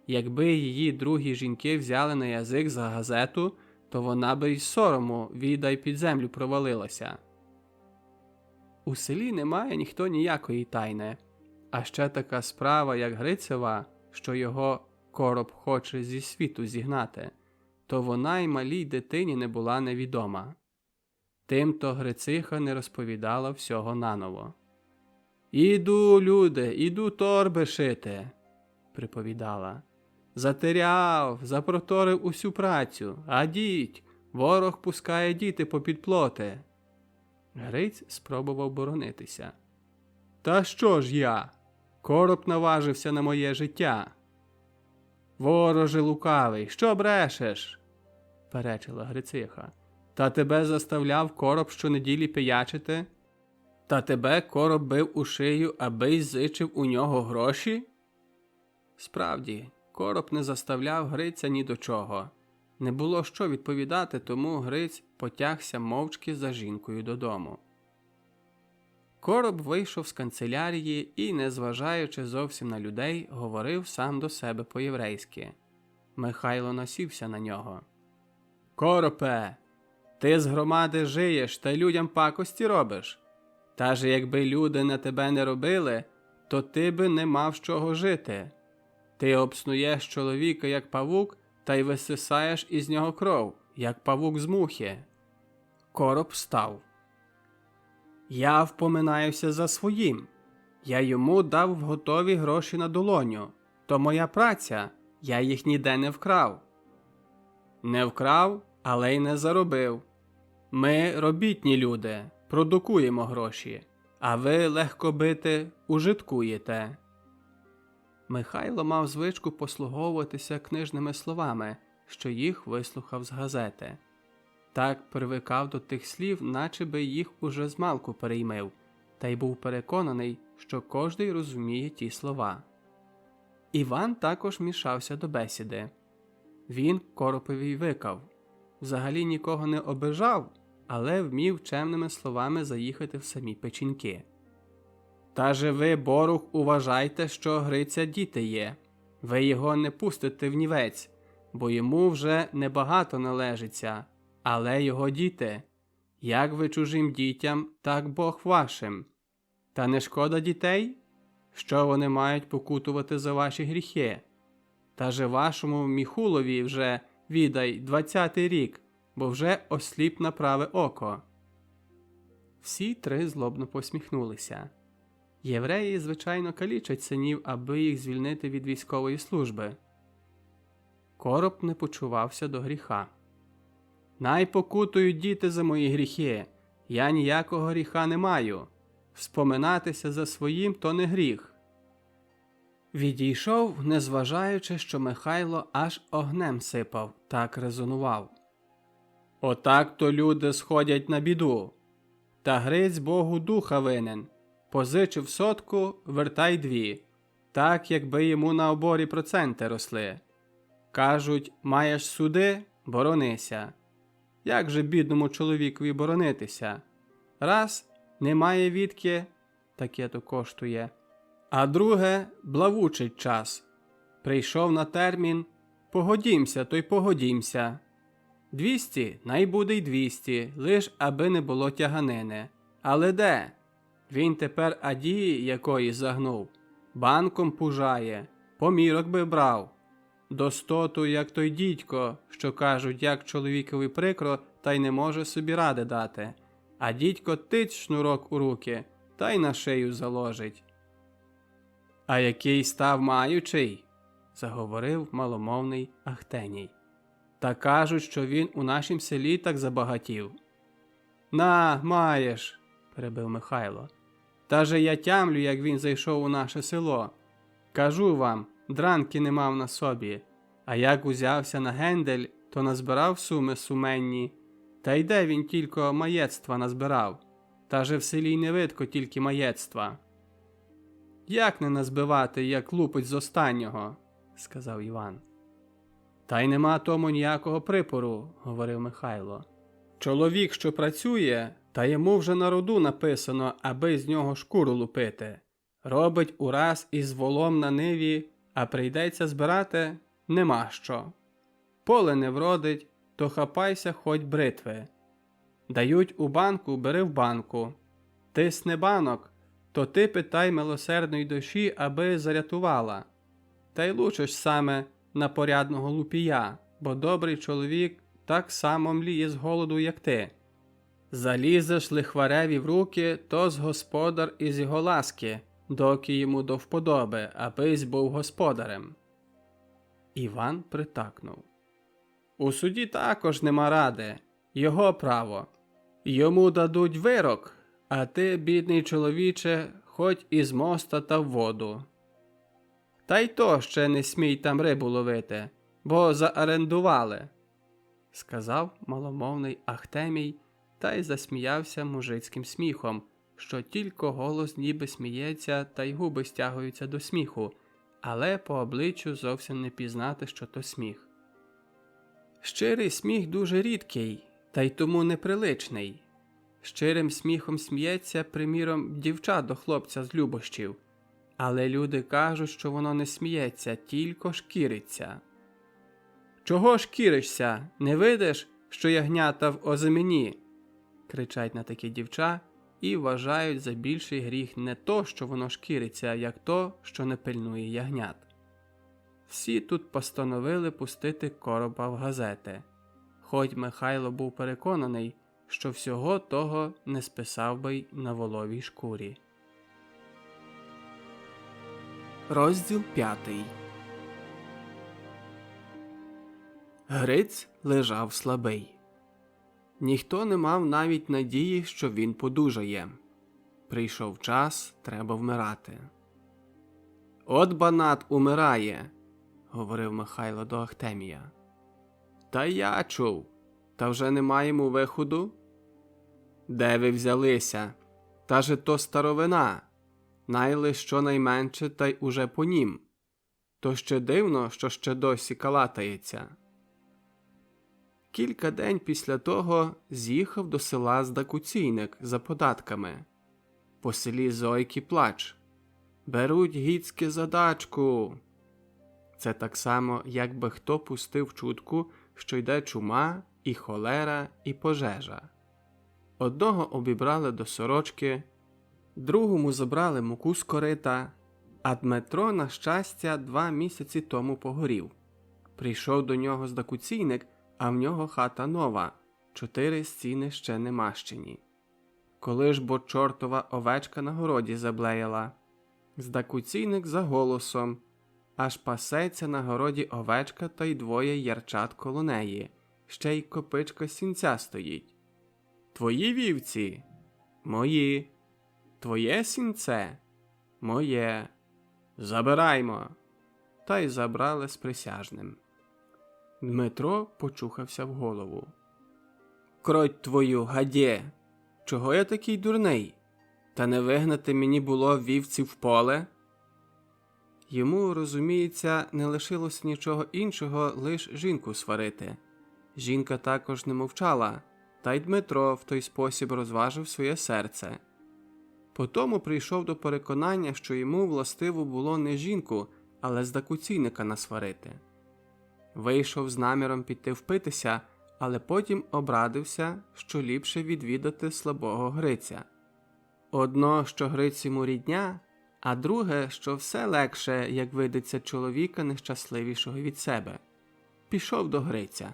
Якби її другі жінки взяли на язик за газету, то вона би й з сорому, відай, під землю провалилася». У селі немає ніхто ніякої тайни. А ще така справа, як Грицева, що його короб хоче зі світу зігнати, то вона й малій дитині не була невідома. Тим-то Грициха не розповідала всього наново. «Іду, люди, іду торби шити», – приповідала. «Затеряв, запроторив усю працю, а діть, ворог пускає діти попід плоти». Гриць спробував боронитися. «Та що ж я? Короб наважився на моє життя». «Вороже лукавий, що брешеш?» – перечила Грициха. «Та тебе заставляв короб щонеділі пиячити? Та тебе короб бив у шию, аби й зичив у нього гроші?» Справді, короб не заставляв Гриця ні до чого. Не було що відповідати, тому Гриць потягся мовчки за жінкою додому. Короб вийшов з канцелярії і, не зважаючи зовсім на людей, говорив сам до себе по-єврейськи. Михайло насівся на нього. «Коропе, ти з громади жиєш та людям пакості робиш. Та ж якби люди на тебе не робили, то ти би не мав з чого жити. Ти обснуєш чоловіка, як павук, та й висисаєш із нього кров, як павук з мухи». Короб встав. «Я впоминаюся за своїм. Я йому дав готові гроші на долоню. То моя праця, я їх ніде не вкрав». «Не вкрав, але й не заробив. Ми робітні люди, продукуємо гроші, а ви, легкобити, ужиткуєте». Михайло мав звичку послуговуватися книжними словами, що їх вислухав з газети. Так привикав до тих слів, наче би їх уже змалку переймив, та й був переконаний, що кожний розуміє ті слова. Іван також мішався до бесіди. Він Коропові викав. Взагалі нікого не обижав, але вмів чемними словами заїхати в самі печінки. «Та же ви, Борух, уважайте, що Гриця діти є. Ви його не пустите в нівець, бо йому вже небагато належиться, але його діти. Як ви чужим дітям, так Бог вашим. Та не шкода дітей? Що вони мають покутувати за ваші гріхи? Та же вашому Міхулові вже, відай, 20-й рік, бо вже осліп на праве око». Всі три злобно посміхнулися. Євреї, звичайно, калічать синів, аби їх звільнити від військової служби. Короб не почувався до гріха. «Най покутують діти за мої гріхи. Я ніякого гріха не маю. Вспоминатися за своїм – то не гріх». Відійшов, незважаючи, що Михайло аж огнем сипав, так резонував. «Отак-то люди сходять на біду. Та Гриць Богу духа винен. Позичив 100, вертай 2. Так, якби йому на оборі проценти росли. Кажуть, маєш суди – боронися. Як же бідному чоловікові боронитися? Раз – немає відки – таке-то коштує. А друге – блавучить час. Прийшов на термін – погодімся, то й погодімся. 200 – най буде й 200, лиш аби не було тяганини. Але де? Він тепер адії якої загнув. Банком пужає, помірок би брав. Достоту, як той дідько, що кажуть, як чоловікові прикро, та й не може собі ради дати. А дідько тить шнурок у руки, та й на шию заложить. «А який став маючий?» – заговорив маломовний Ахтеній. Та кажуть, що він у нашім селі так забагатів. На, маєш, перебив Михайло. Та же я тямлю, як він зайшов у наше село. Кажу вам, дранки не мав на собі, а як узявся на гендель, то назбирав суми суменні. Та й де він тільки маєцтва назбирав, та же в селі не видко тільки маєцтва. Як не назбивати, як лупить з останнього, сказав Іван. Та й нема тому ніякого припору, говорив Михайло. Чоловік, що працює, та йому вже на роду написано, аби з нього шкуру лупити. Робить ураз із волом на ниві, а прийдеться збирати – нема що. Поле не вродить, то хапайся хоть бритви. Дають у банку – бери в банку. Тисне банок, то ти питай милосердної душі, аби зарятувала. Та й лучиш саме на порядного лупія, бо добрий чоловік так само мліє з голоду, як ти. Залізеш лихвареві в руки, то з господар із його ласки, доки йому до вподоби, абись був господарем. Іван притакнув. У суді також нема ради, його право. Йому дадуть вирок, а ти, бідний чоловіче, хоть із моста та в воду. Та й то ще не смій там рибу ловити, бо заарендували, сказав маломовний Ахтемій, та й засміявся мужицьким сміхом, що тільки голос ніби сміється, та й губи стягуються до сміху, але по обличчю зовсім не пізнати, що то сміх. Щирий сміх дуже рідкий, та й тому неприличний. Щирим сміхом сміється, приміром, дівча до хлопця з любощів, але люди кажуть, що воно не сміється, тільки шкіриться. «Чого шкіришся? Не видиш, що ягнята в озимені?» – кричать на такі дівча і вважають за більший гріх не то, що воно шкіриться, як то, що не пильнує ягнят. Всі тут постановили пустити короба в газети, хоч Михайло був переконаний, що всього того не списав би й на воловій шкурі. Розділ 5. Гриць лежав слабий. Ніхто не мав навіть надії, що він подужає. Прийшов час, треба вмирати. «От Банат умирає», – говорив Михайло до Ахтемія. «Та я чув. Та вже не маємо виходу?» «Де ви взялися? Та же то старовина. Найли щонайменше, та й уже по нім. То ще дивно, що ще досі калатається». Кілька день після того з'їхав до села Здакуційник за податками. По селі зойки плач. «Беруть гіцьки задачку!» Це так само, якби хто пустив чутку, що йде чума, і холера, і пожежа. Одного обібрали до сорочки, другому забрали муку з корита, а Дмитро, на щастя, 2 місяці тому погорів. Прийшов до нього Здакуційник, а в нього хата нова, 4 стіни ще не мащені. Коли ж бо чортова овечка на городі заблеяла, Здакуційник за голосом, аж пасеться на городі овечка та й 2 ярчат коло неї, ще й копичка сінця стоїть. «Твої вівці?» «Мої». «Твоє сінце?» «Моє». «Забираймо». Та й забрали з присяжним. Дмитро почухався в голову. «Кроть твою, гадє! Чого я такий дурний? Та не вигнати мені було вівців в поле?» Йому, розуміється, не лишилося нічого іншого, лиш жінку сварити. Жінка також не мовчала, та й Дмитро в той спосіб розважив своє серце. Потому прийшов до переконання, що йому властиво було не жінку, але Здакуційника насварити. Вийшов з наміром піти впитися, але потім обрадився, що ліпше відвідати слабого Гриця. Одно, що Гриць йому рідня, а друге, що все легше, як видиться чоловіка нещасливішого від себе. Пішов до Гриця.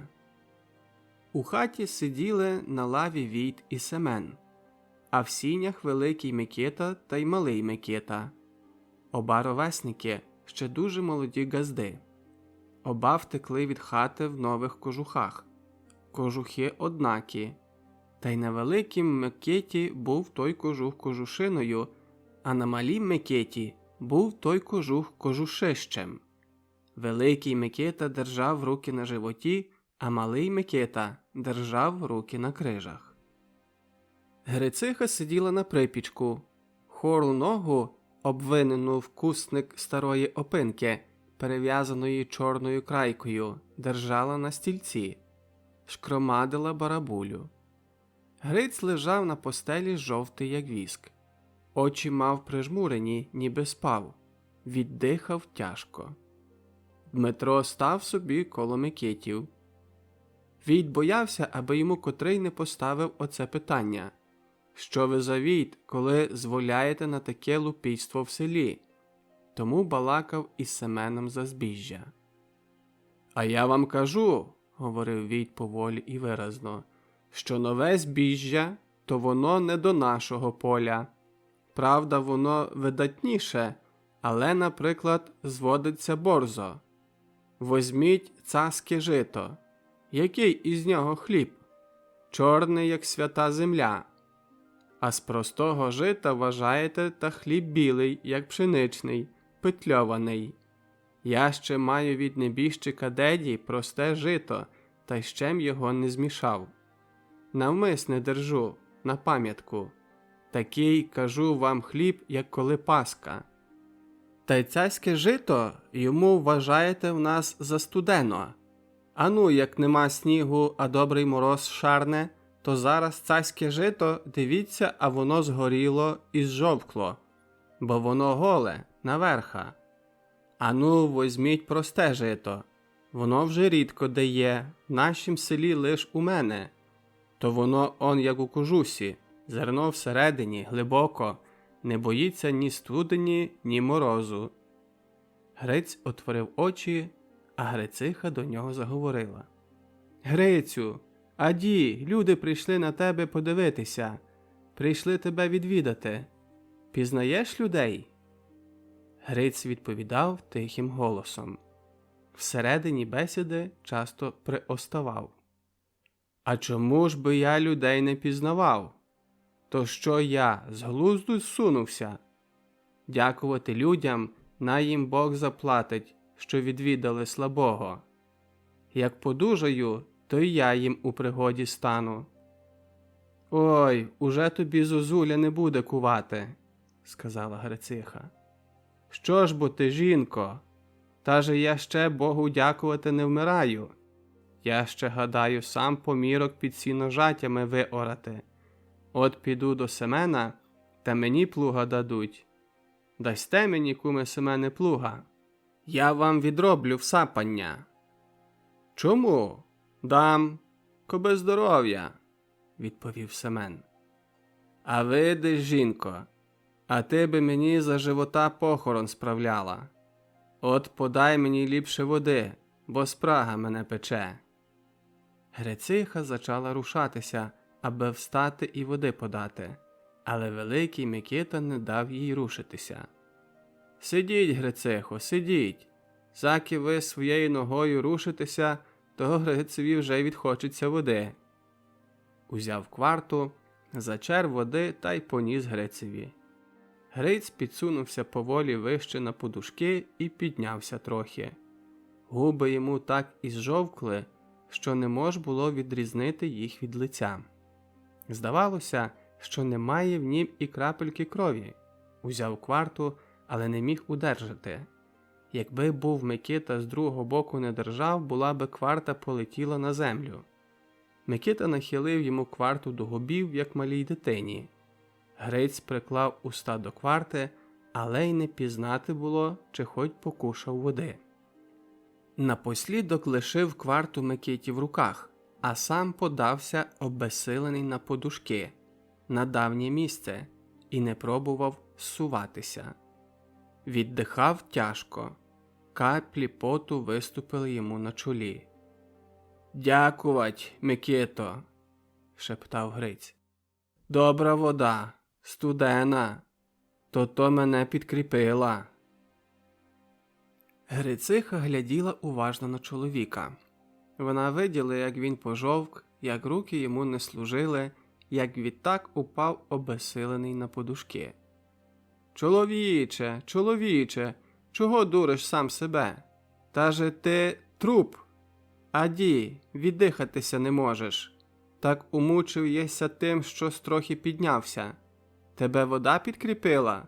У хаті сиділи на лаві Війт і Семен, а в сінях великий Микита та й малий Микита. Оба ровесники, ще дуже молоді газди. Оба втекли від хати в нових кожухах. Кожухи однакі. Та й на великім Микиті був той кожух кожушиною, а на малім Микиті був той кожух кожушищем. Великий Микита держав руки на животі, а малий Микита держав руки на крижах. Грициха сиділа на припічку. Хору ногу, обвинену в кусник старої опинки, перев'язаної чорною крайкою, держала на стільці. Шкромадила барабулю. Гриць лежав на постелі жовтий, як віск. Очі мав прижмурені, ніби спав. Віддихав тяжко. Дмитро став собі коло Микитів. Війт боявся, аби йому котрий не поставив оце питання. Що ви за Війт, коли зволяєте на таке лупійство в селі? Тому балакав із Семеном за збіжжя. А я вам кажу, говорив Війт поволі і виразно, що нове збіжжя, то воно не до нашого поля. Правда, воно видатніше, але, наприклад, зводиться борзо. Возьміть цаске жито. Який із нього хліб? Чорний, як свята земля. А з простого жита вважаєте та хліб білий, як пшеничний, петльований. Я ще маю від небіжчика деді просте жито, та й щем його не змішав. Навмисне держу, на пам'ятку. Такий, кажу вам, хліб, як коли Пасха. Та й цяське жито йому вважаєте в нас за студено. Ану, як нема снігу, а добрий мороз шарне, то зараз цяське жито, дивіться, а воно згоріло і зжовкло, бо воно голе, наверха. Ану, возьміть просте жито. Воно вже рідко де є, в нашім селі лиш у мене. То воно он як у кожусі, зерно всередині, глибоко, не боїться ні студені, ні морозу. Гриць отворив очі, а Грициха до нього заговорила. Грицю, аді, люди прийшли на тебе подивитися, прийшли тебе відвідати. Пізнаєш людей? Гриць відповідав тихим голосом. Всередині бесіди часто приоставав. А чому ж би я людей не пізнавав? То що я з глузду зсунувся? Дякувати людям, най їм Бог заплатить, що відвідали слабого. Як подужаю, то й я їм у пригоді стану. Ой, уже тобі зозуля не буде кувати, сказала Грициха. Що ж бо ти, жінко? Та же я ще Богу дякувати не вмираю. Я ще, гадаю, сам помірок під сіножатями виорати. От піду до Семена, та мені плуга дадуть. Дасте мені, куме Семене, плуга? Я вам відроблю всапання. Чому? Дам, коби здоров'я, відповів Семен. А видиш, жінко, а ти би мені за живота похорон справляла. От подай мені ліпше води, бо спрага мене пече. Грициха зачала рушатися, аби встати і води подати, але великий Микита не дав їй рушитися. Сидіть, Грицихо, сидіть. Заки ви своєю ногою рушитеся, того Грицеві вже відхочеться води. Узяв кварту, зачер води та й поніс Грицеві. Гриць підсунувся поволі вище на подушки і піднявся трохи. Губи йому так і зжовкли, що не мож було відрізнити їх від лиця. Здавалося, що немає в нім і крапельки крові. Узяв кварту, але не міг удержати. Якби був Микита з другого боку не держав, була би кварта полетіла на землю. Микита нахилив йому кварту до губів, як малій дитині. Гриць приклав уста до кварти, але й не пізнати було, чи хоч покушав води. Напослідок лишив кварту Микиті в руках, а сам подався обезсилений на подушки, на давнє місце, і не пробував зсуватися. Віддихав тяжко. Каплі поту виступили йому на чолі. «Дякувать, Микито!» – шептав Гриць. «Добра вода, студена, то мене підкріпила». Грициха гляділа уважно на чоловіка. Вона виділа, як він пожовк, як руки йому не служили, як відтак упав обезсилений на подушки. «Чоловіче, чоловіче, чого дуриш сам себе? Та же ти труп. Аді, віддихатися не можеш. Так умучив єся тим, що трохи піднявся. Тебе вода підкріпила?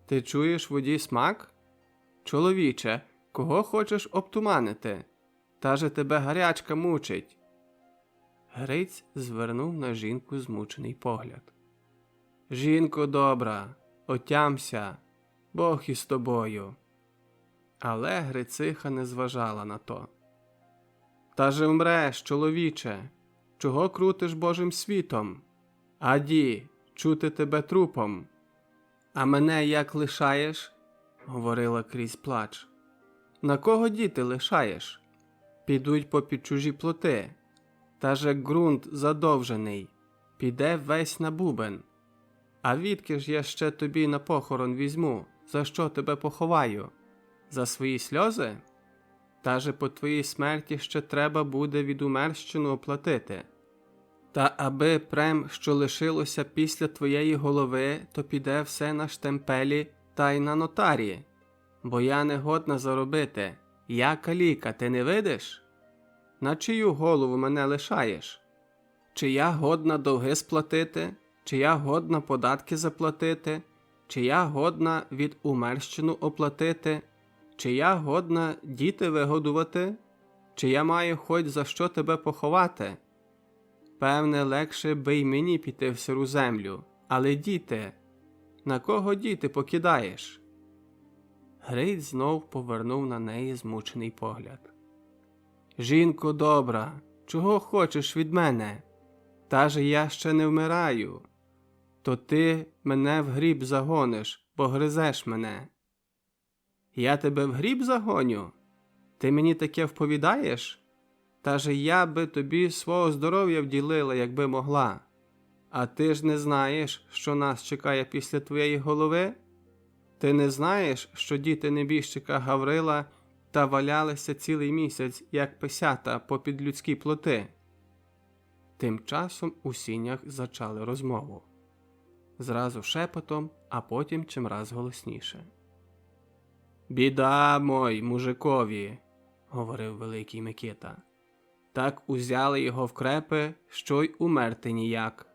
Ти чуєш воді смак? Чоловіче, кого хочеш обтуманити? Та же тебе гарячка мучить». Гриць звернув на жінку змучений погляд. «Жінко добра, отямся, Бог із тобою». Але Грициха не зважала на то. «Та же вмреш, чоловіче, чого крутиш Божим світом? Аді, чути тебе трупом. А мене як лишаєш?» – говорила крізь плач. «На кого діти лишаєш? Підуть попід чужі плоти. Та же ґрунт задовжений, піде весь на бубен. А відки ж я ще тобі на похорон візьму, за що тебе поховаю? За свої сльози? Та же по твоїй смерті ще треба буде відумерщину оплатити. Та аби прем, що лишилося після твоєї голови, то піде все на штемпелі та й на нотарії. Бо я не годна заробити, я каліка, ти не видиш? На чию голову мене лишаєш? Чи я годна довги сплатити? Чи я годна податки заплатити? Чи я годна від умерщину оплатити? Чи я годна діти вигодувати? Чи я маю хоч за що тебе поховати? Певне, легше би й мені піти в сиру землю. Але діти, на кого діти покидаєш?» Гриць знов повернув на неї змучений погляд. «Жінко добра, чого хочеш від мене? Та же я ще не вмираю. То ти мене в гріб загониш, бо гризеш мене». «Я тебе в гріб загоню? Ти мені таке вповідаєш? Та же я би тобі свого здоров'я вділила, якби могла. А ти ж не знаєш, що нас чекає після твоєї голови? Ти не знаєш, що діти небіжчика Гаврила та валялися цілий місяць, як писята, попід людські плоти?» Тим часом у сінях зачали розмову. Зразу шепотом, а потім чимраз голосніше. «Біда мой, мужикові», – говорив великий Микита. «Так узяли його в крепи, що й умерти ніяк.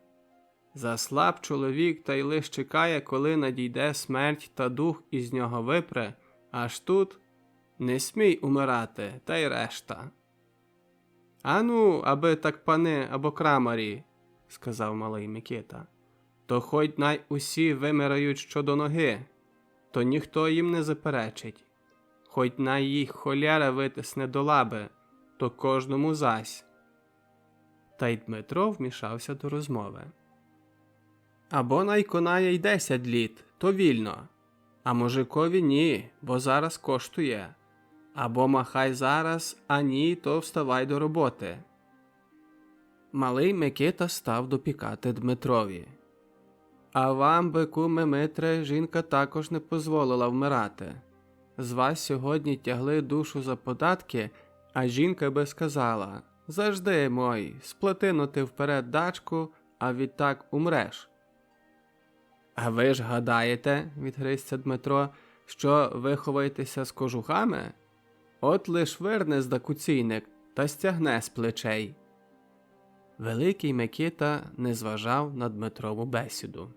Заслаб чоловік та й лиш чекає, коли надійде смерть та дух із нього випре, аж тут не смій умирати, та й решта». «Ану, аби так пани або крамарі», – сказав малий Микита, – «то хоч най усі вимирають щодо ноги, то ніхто їм не заперечить. Хоч най їх холєра витисне до лаби, то кожному зась». Та й Дмитро вмішався до розмови. «Або най конає й 10 літ, то вільно, а мужикові ні, бо зараз коштує. Або махай зараз, а ні, то вставай до роботи». Малий Микита став допікати Дмитрові. «А вам, бику Мимитре, жінка також не позволила вмирати. З вас сьогодні тягли душу за податки, а жінка би сказала: «Завжди, мой, сплати-но ти вперед дачку, а відтак умреш». «А ви ж гадаєте, – відгризся Дмитро, – що виховаєтеся з кожухами? От лиш вирне здакуційник та стягне з плечей». Великий Микита не зважав на Дмитрову бесіду.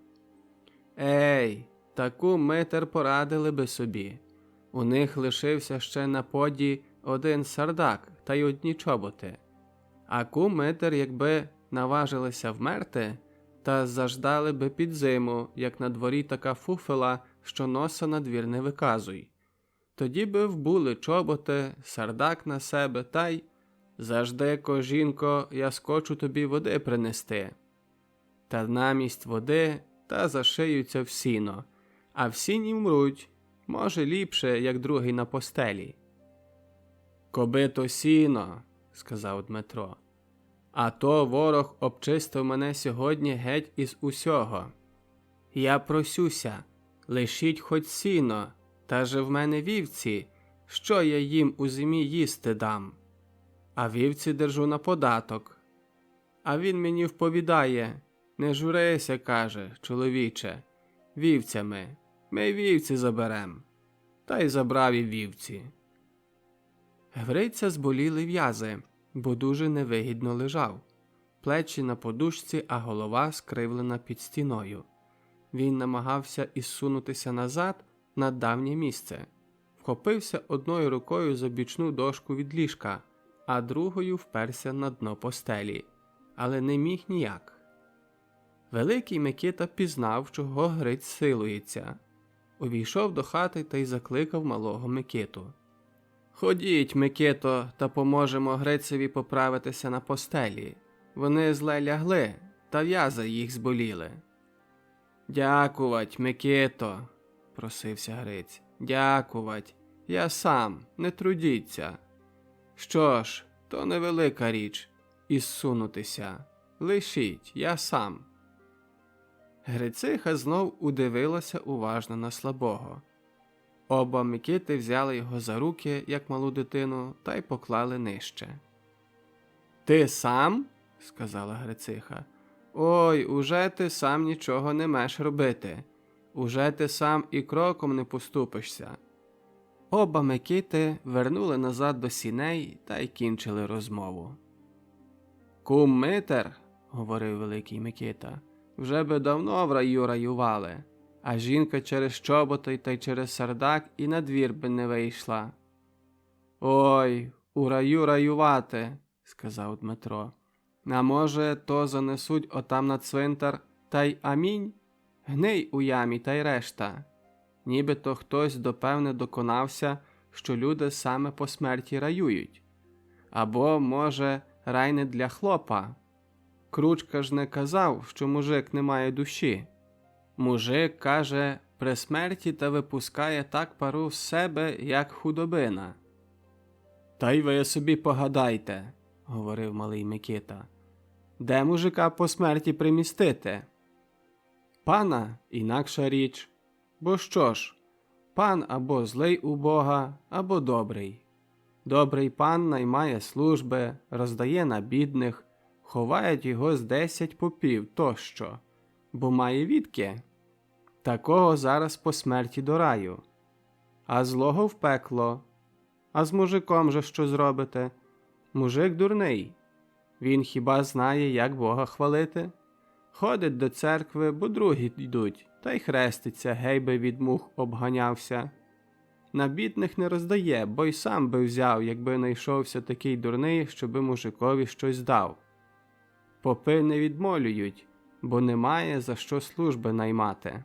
«Ей, таку митер порадили би собі. У них лишився ще на поді один сардак та й одні чоботи. А кумитер, якби наважилися вмерти, та заждали би під зиму, як на дворі така фуфела, що носа на двір не виказуй. Тоді би вбули чоботи, сардак на себе, та й «Зажди-ко, жінко, я скочу тобі води принести». Та намість води та зашиються в сіно, а в сіні вмруть, може ліпше, як другий на постелі. «Коби то сіно», – сказав Дмитро, – «а то ворог обчистив мене сьогодні геть із усього. Я просюся, лишіть хоч сіно, та же в мене вівці, що я їм у зимі їсти дам? А вівці держу на податок. А він мені вповідає: не журися, каже, чоловіче, вівцями, ми й вівці заберем. Та й забрав і вівці. Гвриця зболіли в'язи, бо дуже невигідно лежав. Плечі на подушці, а голова скривлена під стіною. Він намагався ізсунутися назад на давнє місце. Вхопився одною рукою за бічну дошку від ліжка, а другою вперся на дно постелі. Але не міг ніяк. Великий Микита пізнав, чого Гриць силується. Увійшов до хати та й закликав малого Микиту. «Ходіть, Микито, та поможемо Грицеві поправитися на постелі. Вони зле лягли, та в'язи їх зболіли». «Дякувать, Микито», – просився Гриць. «Дякувать. Я сам, не трудіться». «Що ж, то невелика річ – ізсунутися. Лишіть, я сам». Грициха знов удивилася уважно на слабого. Оба Микити взяли його за руки, як малу дитину, та й поклали нижче. «Ти сам?» – сказала Грициха. «Ой, уже ти сам нічого не меш робити. Уже ти сам і кроком не поступишся». Оба Микити вернули назад до сіней та й кінчили розмову. «Кум Митер, – говорив великий Микита, – вже би давно в раю раювали, а жінка через чоботи та й через сардак і на двір би не вийшла». «Ой, у раю раювати, – сказав Дмитро. «А може, то занесуть отам на цвинтар, та й амінь? Гний у ямі та й решта». Нібито хтось допевне доконався, що люди саме по смерті раюють. Або, може, рай не для хлопа. Кручка ж не казав, що мужик не має душі. Мужик, каже, при смерті та випускає так пару з себе, як худобина. «Та й ви собі погадайте, – говорив малий Микита, – де мужика по смерті примістити? Пана – інакша річ. Бо що ж, пан або злий у Бога, або добрий. Добрий пан наймає служби, роздає на бідних, ховають його з 10 попів тощо, бо має відки. Такого зараз по смерті до раю. А злого в пекло. А з мужиком же що зробите? Мужик дурний. Він хіба знає, як Бога хвалити? Ходить до церкви, бо другі йдуть, та й хреститься, гей би від мух обганявся. На бідних не роздає, бо й сам би взяв, якби знайшовся такий дурний, щоби мужикові щось дав. Попи не відмолюють, бо немає за що служби наймати.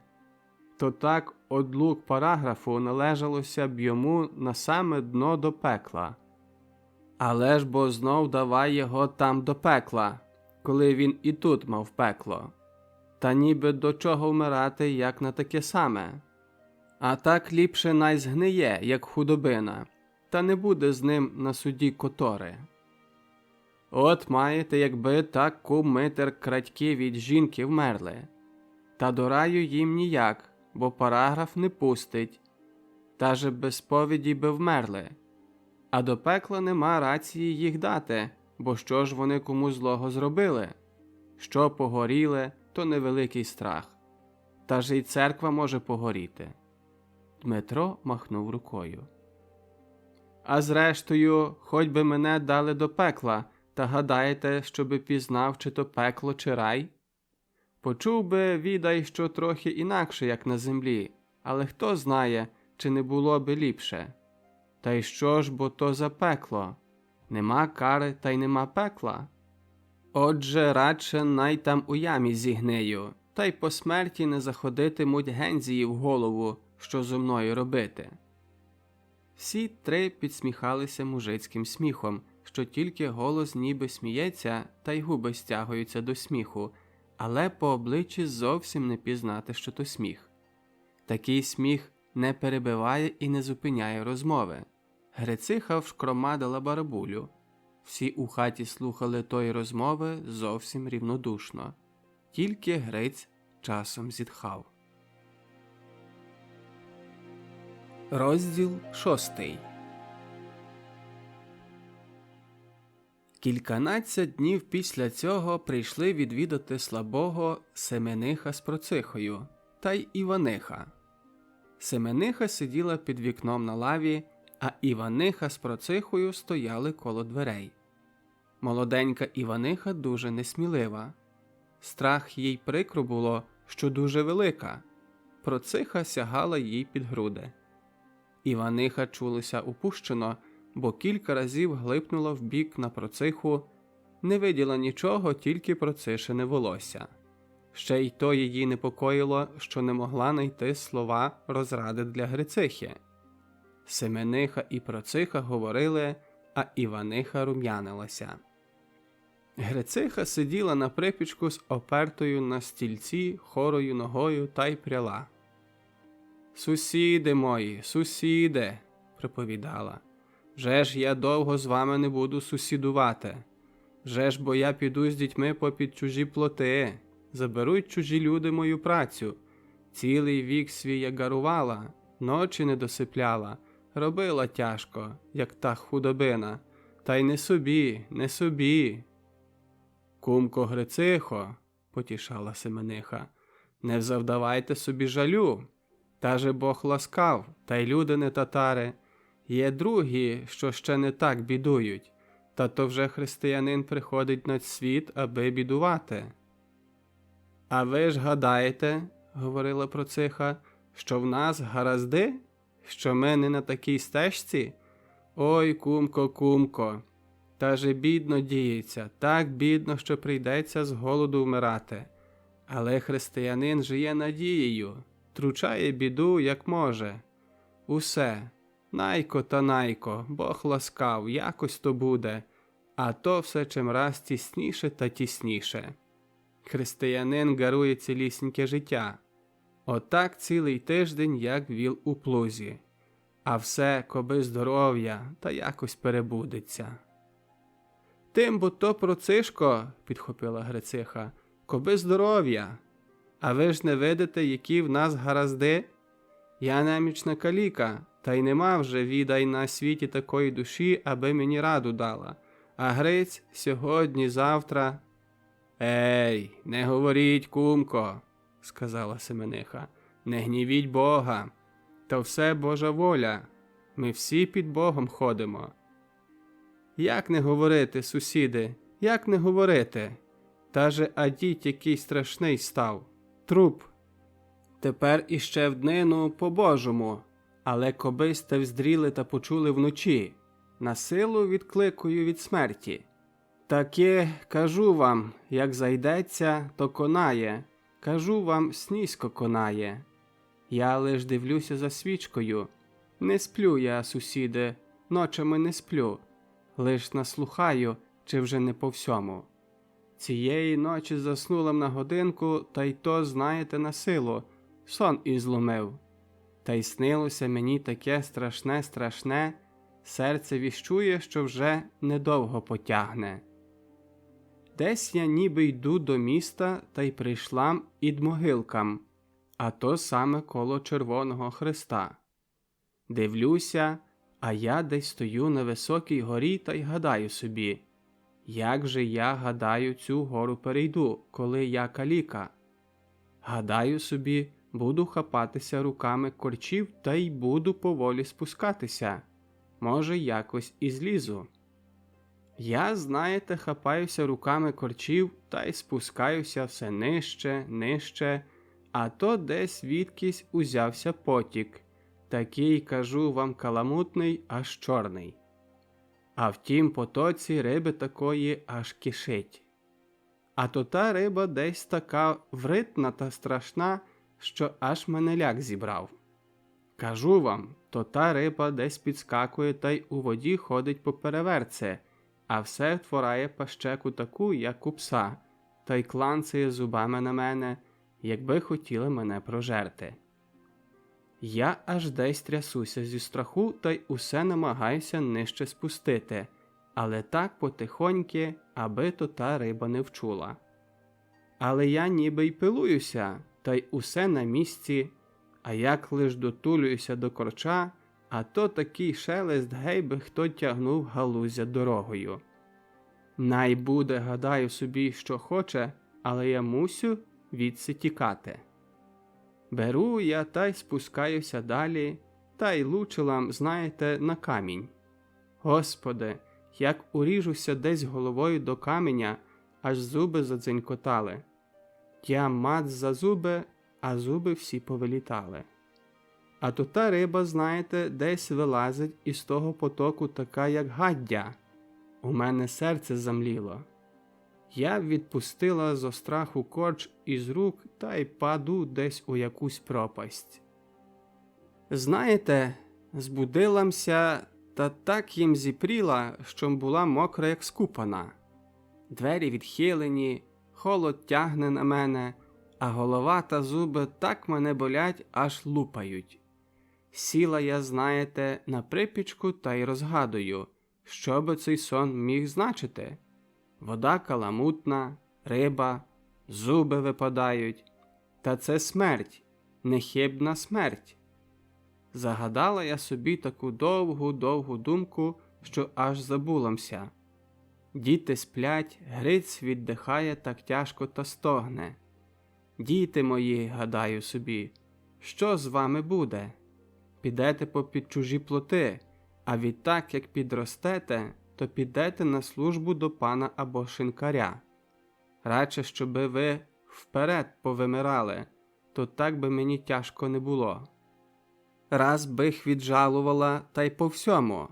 То так одлук параграфу належалося б йому на саме дно до пекла. Але ж бо знов давай його там до пекла, коли він і тут мав пекло. Та ніби до чого вмирати, як на таке саме. А так ліпше най згниє, як худобина, та не буде з ним на суді котори. От маєте, якби так кум Митер крадьки від жінки вмерли. Та до раю їм ніяк, бо параграф не пустить. Та же без сповіді би вмерли. А до пекла нема рації їх дати, бо що ж вони кому злого зробили? Що погоріли, то невеликий страх. Та ж і церква може погоріти. Дмитро махнув рукою. А зрештою, хоч би мене дали до пекла, та гадаєте, щоби пізнав, чи то пекло, чи рай? Почув би, відай, що трохи інакше, як на землі, але хто знає, чи не було би ліпше. Та й що ж, бо то за пекло? Нема кари, та й нема пекла. Отже, радше най там у ямі зігнию, та й по смерті не заходитимуть гензії в голову, що зо мною робити. Всі три підсміхалися мужицьким сміхом, що тільки голос ніби сміється, та й губи стягуються до сміху, але по обличчі зовсім не пізнати, що то сміх. Такий сміх не перебиває і не зупиняє розмови. Грициха вшкромадила барабулю. Всі у хаті слухали тої розмови зовсім рівнодушно. Тільки Гриць часом зітхав. Розділ 6. Кільканадцять днів після цього прийшли відвідати слабого Семениха з Процихою та й Іваниха. Семениха сиділа під вікном на лаві, а Іваниха з Процихою стояли коло дверей. Молоденька Іваниха дуже несмілива. Страх їй прикро було, що дуже велика. Проциха сягала їй під груди. Іваниха чулася упущено, бо кілька разів глипнула в бік на Проциху, не виділа нічого, тільки Процишине волосся. Ще й то її непокоїло, що не могла знайти слова розради для Грицихи. Семениха і Проциха говорили, а Іваниха рум'янилася. Грициха сиділа на припічку з опертою на стільці хорою ногою та й пряла. «Сусіди мої, сусіди!» – приповідала. «Вже ж я довго з вами не буду сусідувати. Вже ж бо я піду з дітьми попід чужі плоти. Заберуть чужі люди мою працю. Цілий вік свій я гарувала, ночі не досипляла, робила тяжко, як та худобина. Та й не собі, не собі!» «Кумко Грицихо!» – потішала Семениха. «Не завдавайте собі жалю. Та же Бог ласкав, та й люди не татари. Є другі, що ще не так бідують, та то вже християнин приходить на світ, аби бідувати». «А ви ж гадаєте, – говорила Проциха, – що в нас гаразди? Що ми не на такій стежці? Ой, кумко, кумко! Та же бідно діється, так бідно, що прийдеться з голоду вмирати. Але християнин жиє надією, тручає біду, як може. Усе, найко та найко, Бог ласкав, якось то буде, а то все чимраз тісніше та тісніше. Християнин гарує цілісіньке життя. Отак цілий тиждень, як віл у плузі. А все, коби здоров'я, та якось перебудеться». «Тим бо то, Процишко, – підхопила Грициха, – коби здоров'я. А ви ж не видите, які в нас гаразди? Я немічна каліка, та й нема вже, відай, на світі такої душі, аби мені раду дала. А Гриць сьогодні, завтра…» «Ей, не говоріть, кумко, – сказала Семениха, – не гнівіть Бога. То все Божа воля. Ми всі під Богом ходимо». «Як не говорити, сусіди, як не говорити? Та же адіть який страшний став. Труп. Тепер іще в днину по-божому, але коби сте вздріли та почули вночі, на силу відкликую від смерті. Таке, кажу вам, як зайдеться, то конає, кажу вам, снісько конає. Я лиш дивлюся за свічкою. Не сплю я, сусіди, ночами не сплю. Лиш наслухаю, чи вже не по всьому. Цієї ночі заснула на годинку, та й то, знаєте, на силу, сон і зломив. Та й снилося мені таке страшне, серце віщує, що вже недовго потягне. Десь я ніби йду до міста, та й прийшла ід могилкам, а то саме коло Червоного Хреста. Дивлюся, а я десь стою на високій горі та й гадаю собі, як же я, гадаю, цю гору перейду, коли я каліка? Гадаю собі, буду хапатися руками корчів та й буду поволі спускатися. Може, якось і злізу. Я, знаєте, хапаюся руками корчів та й спускаюся все нижче, а то десь відкись узявся потік. Такий, кажу вам, каламутний, аж чорний. А в тім потоці риби такої аж кишить. А то та риба десь така вритна та страшна, що аж мене ляк зібрав. Кажу вам, то та риба десь підскакує та й у воді ходить попереверце, а все втворає пащеку таку, як у пса, та й кланцає зубами на мене, якби хотіла мене прожерти. Я аж десь трясуся зі страху та й усе намагаюся нижче спустити, але так потихоньки, аби то та риба не вчула. Але я ніби й пилуюся, та й усе на місці, а як лиш дотулююся до корча, а то такий шелест, гей би хто тягнув галузя дорогою. Най буде, гадаю собі, що хоче, але я мусю відси тікати. Беру я та й спускаюся далі, та й лучилам, знаєте, на камінь. Господи, як уріжуся десь головою до каменя, аж зуби задзенькотали. Я мат за зуби, а зуби всі повилітали. А то та риба, знаєте, десь вилазить із того потоку така, як гаддя. У мене серце замліло. Я відпустила зо страху корч із рук та й паду десь у якусь пропасть. Знаєте, збудиламся, та так їм зіпріла, що була мокра, як скупана. Двері відхилені, холод тягне на мене, а голова та зуби так мене болять, аж лупають. Сіла я, знаєте, на припічку та й розгадую, що би цей сон міг значити. Вода каламутна, риба, зуби випадають. Та це смерть, нехибна смерть. Загадала я собі таку довгу думку, що аж забуламся. Діти сплять, Гриць віддихає так тяжко та стогне. Діти мої, гадаю собі, що з вами буде? Підете попід чужі плоти, а відтак, як підростете, то підете на службу до пана або шинкаря. Радше, щоби ви вперед повимирали, то так би мені тяжко не було. Раз бих віджалувала, та й по всьому,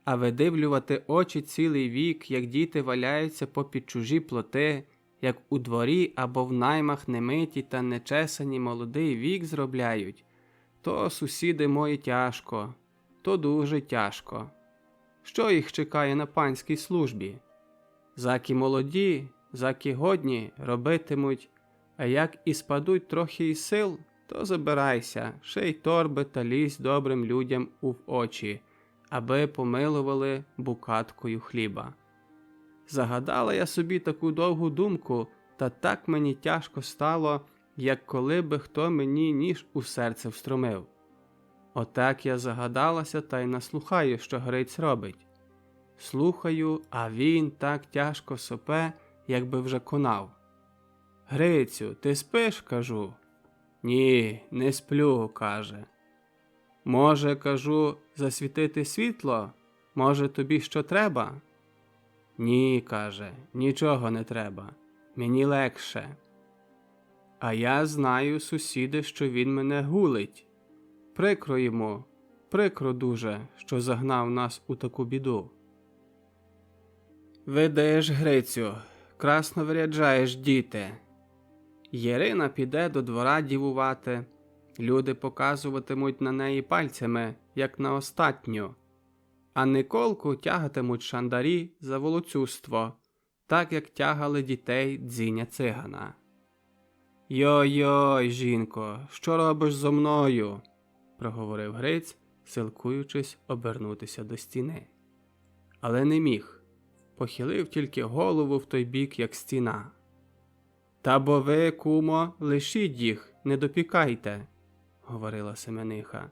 а видивлювати очі цілий вік, як діти валяються попід чужі плоти, як у дворі або в наймах немиті та нечесані молодий вік зробляють, то, сусіди мої, тяжко, то дуже тяжко. Що їх чекає на панській службі? Заки молоді, заки годні робитимуть, а як і спадуть трохи із сил, то забирайся, ший торби та лізь добрим людям у очі, аби помилували букаткою хліба. Загадала я собі таку довгу думку, та так мені тяжко стало, як коли би хто мені ніж у серце встромив. Отак я загадалася та й наслухаю, що Гриць робить. Слухаю, а він так тяжко сопе, якби вже конав. «Грицю, ти спиш?» – кажу. «Ні, не сплю», – каже. «Може, – кажу, – засвітити світло? Може, тобі що треба?» «Ні», – каже, – «нічого не треба. Мені легше». А я знаю, сусіди, що він мене гулить. Прикро йому, прикро дуже, що загнав нас у таку біду. «Видиш, Грицю, красно виряджаєш, діти». Єрина піде до двора дівувати, люди показуватимуть на неї пальцями, як на остатню, а Николку тягатимуть шандарі за волоцюство, так як тягали дітей Дзіня цигана. «Йой-йой, жінко, що робиш зо мною?» – проговорив Гриць, силкуючись обернутися до стіни. Але не міг, похилив тільки голову в той бік, як стіна. «Та бо ви, кумо, лишіть їх, не допікайте», – говорила Семениха.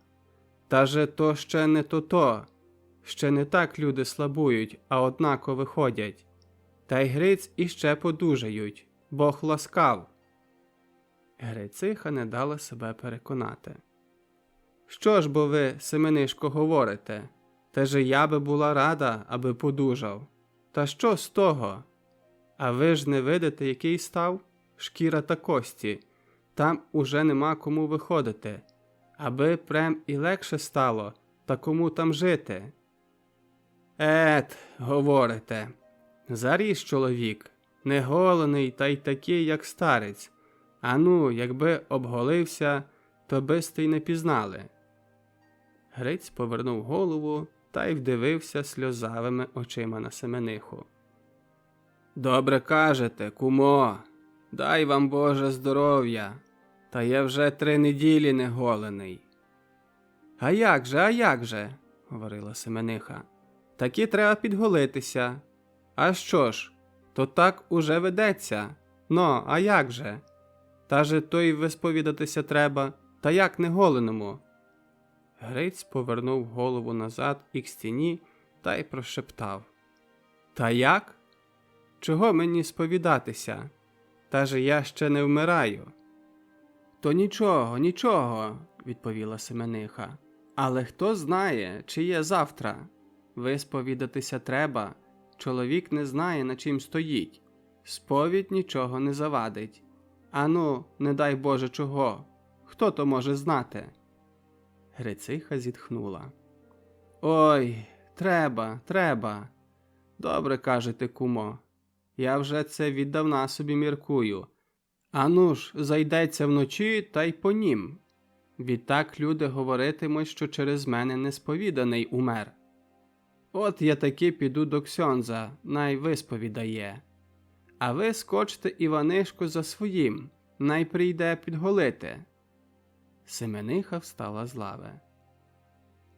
«Та же то ще не то-то, ще не так люди слабують, а однако виходять. Та й Гриць іще подужають, Бог ласкав». Грициха не дала себе переконати. «Що ж бо ви, Семенишко, говорите? Та же я би була рада, аби подужав. Та що з того? А ви ж не видите, який став? Шкіра та кості. Там уже нема кому виходити. Аби прем і легше стало, та кому там жити?» «Ет, говорите, заріс чоловік, не голений та й такий, як старець. Ану, якби обголився, то бисти й не пізнали». Гриць повернув голову та й вдивився сльозавими очима на Семениху. «Добре кажете, кумо, дай вам Боже здоров'я, та я вже 3 неділі не голений». А як же, – говорила Семениха, – таки треба підголитися. А що ж, то так уже ведеться. Но, а як же? Та же то й висповідатися треба, та як не голеному?» Гриць повернув голову назад і к стіні та й прошептав. «Та як? чого мені сповідатися? Та же я ще не вмираю. То нічого, нічого, відповіла Семениха. Але хто знає, чи є завтра? Висповідатися треба. Чоловік не знає, на чим стоїть. Сповідь нічого не завадить. Ану, не дай Боже чого. Хто то може знати? Грициха зітхнула. Ой, треба. Добре кажете, кумо. Я вже це віддавна собі міркую. Ану ж, зайдеться вночі, та й по нім. Відтак люди говоритимуть, що через мене несповіданий умер. От я таки піду до ксьондза, най висповідає. А ви скочте Іванишку за своїм, най прийде підголити. Семениха встала з лави.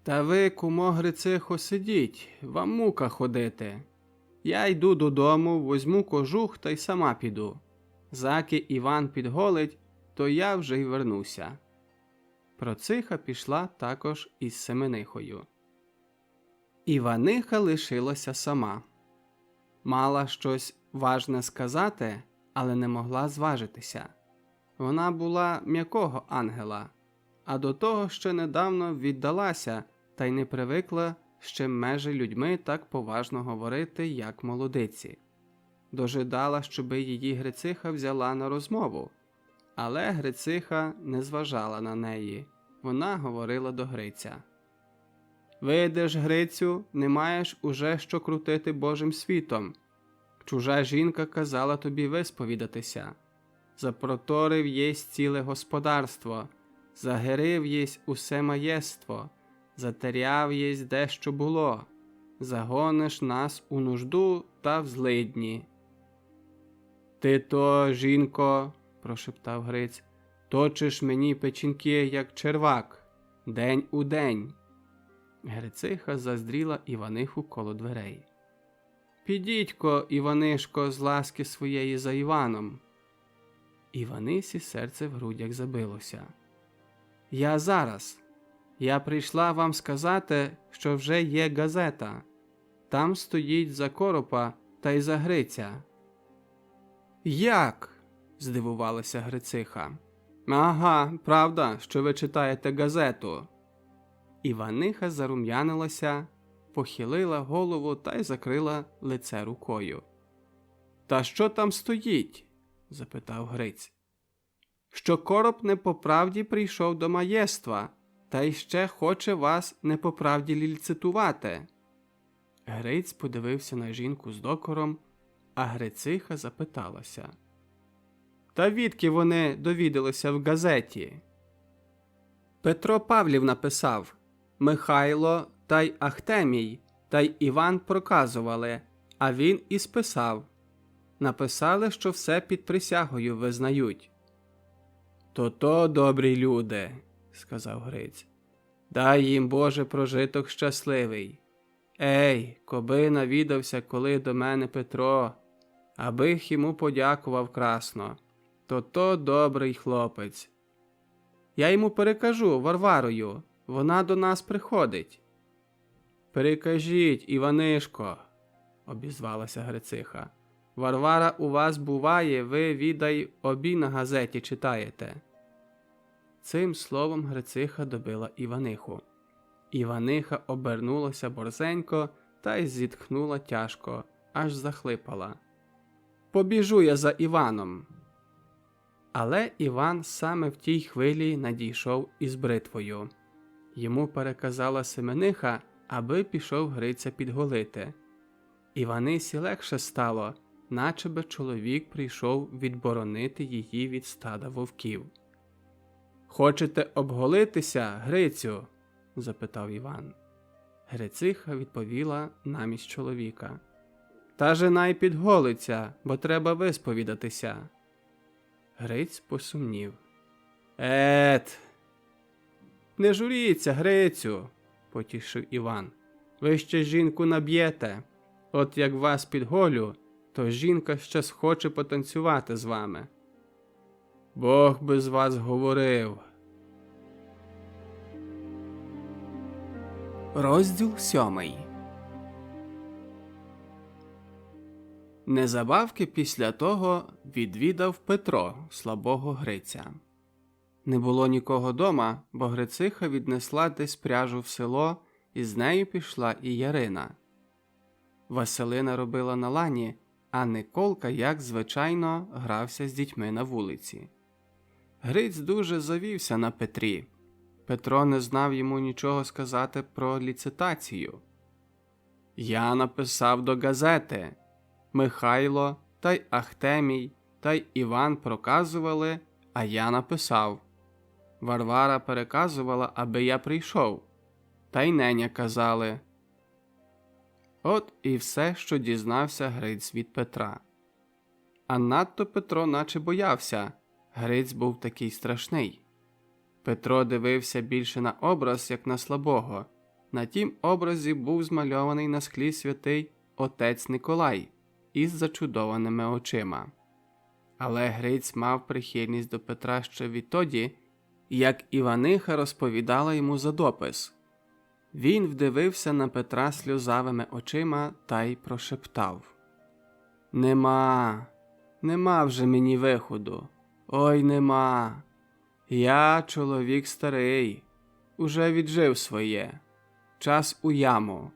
Та ви, кумо Грицихо, сидіть, вам мука ходити. Я йду додому, возьму кожух та й сама піду. Заки Іван підголить, то я вже й вернуся. Проциха пішла також із Семенихою. Іваниха лишилася сама. Мала щось важне сказати, але не могла зважитися. Вона була м'якого ангела, а до того ще недавно віддалася та й не привикла ще межі людьми так поважно говорити, як молодиці. Дожидала, щоби її Грициха взяла на розмову, але Грициха не зважала на неї. Вона говорила до Гриця. «Видиш, Грицю, не маєш уже що крутити Божим світом. Чужа жінка казала тобі висповідатися. Запроторив єсть ціле господарство, загерив єсть усе маєство, затеряв єсть дещо було, загониш нас у нужду та в злидні». «Ти то, жінко, – прошептав Гриць, – точиш мені печінки, як червак, день у день». Грициха заздріла Іваниху коло дверей. «Підіть-ко, Іванишко, з ласки своєї за Іваном». Іванисі серце в грудях забилося. «Я зараз. Я прийшла вам сказати, що вже є газета. Там стоїть за Коропа та й за Гриця». «Як?» – здивувалася Грициха. «Ага, правда, що ви читаєте газету». Іваниха зарум'янилася, похилила голову та й закрила лице рукою. «Та що там стоїть?» – запитав Гриць. «Що Короб не по правді прийшов до маєства, та й ще хоче вас не по правді ліцитувати». Гриць подивився на жінку з докором, а Грициха запиталася. «Та відки вони довідалися в газеті?» «Петро Павлів написав. Михайло та й Ахтемій та й Іван проказували, а він і списав. Написали, що все під присягою визнають». «То добрі люди», – сказав Гриць. «Дай їм, Боже, прожиток щасливий. Ей, коби навідався коли до мене Петро, абих йому подякував красно. То добрий хлопець. Я йому перекажу Варварою, вона до нас приходить». «Перекажіть, Іванишко», – обізвалася Грициха. «Варвара у вас буває, ви, відай, обі на газеті читаєте». Цим словом Грициха добила Іваниху. Іваниха обернулася борзенько та й зітхнула тяжко, аж захлипала. «Побіжу я за Іваном». Але Іван саме в тій хвилі надійшов із бритвою. Йому переказала Семениха, аби пішов Гриця підголити. Іванисі легше стало, наче би чоловік прийшов відборонити її від стада вовків. «Хочете обголитися, Грицю?» – запитав Іван. Грициха відповіла намість чоловіка. «Та жена й підголиться, бо треба висповідатися». Гриць посумнів. «Ет!» «Не журіться, Грицю!» – потішив Іван. «Ви ще жінку наб'єте. От як вас підголю, то жінка ще схоче потанцювати з вами». «Бог би з вас говорив». Розділ 7. Незабавки після того відвідав Петро слабого Гриця. Не було нікого дома, бо Грициха віднесла десь пряжу в село, і з нею пішла і Ярина. Василина робила на лані, а Николка, як звичайно, грався з дітьми на вулиці. Гриць дуже завівся на Петрі. Петро не знав йому нічого сказати про ліцитацію. «Я написав до газети. Михайло та й Ахтемій та й Іван проказували, а я написав. Варвара переказувала, аби я прийшов. Та й неня казали». От і все, що дізнався Гриць від Петра. А надто Петро наче боявся. Гриць був такий страшний. Петро дивився більше на образ, як на слабого. На тім образі був змальований на склі святий отець Николай із зачудованими очима. Але Гриць мав прихильність до Петра ще відтоді, як Іваниха розповідала йому за допис. Він вдивився на Петра сльозавими очима та й прошептав: Нема вже мені виходу. Ой, нема. Я чоловік старий, уже віджив своє. Час у яму.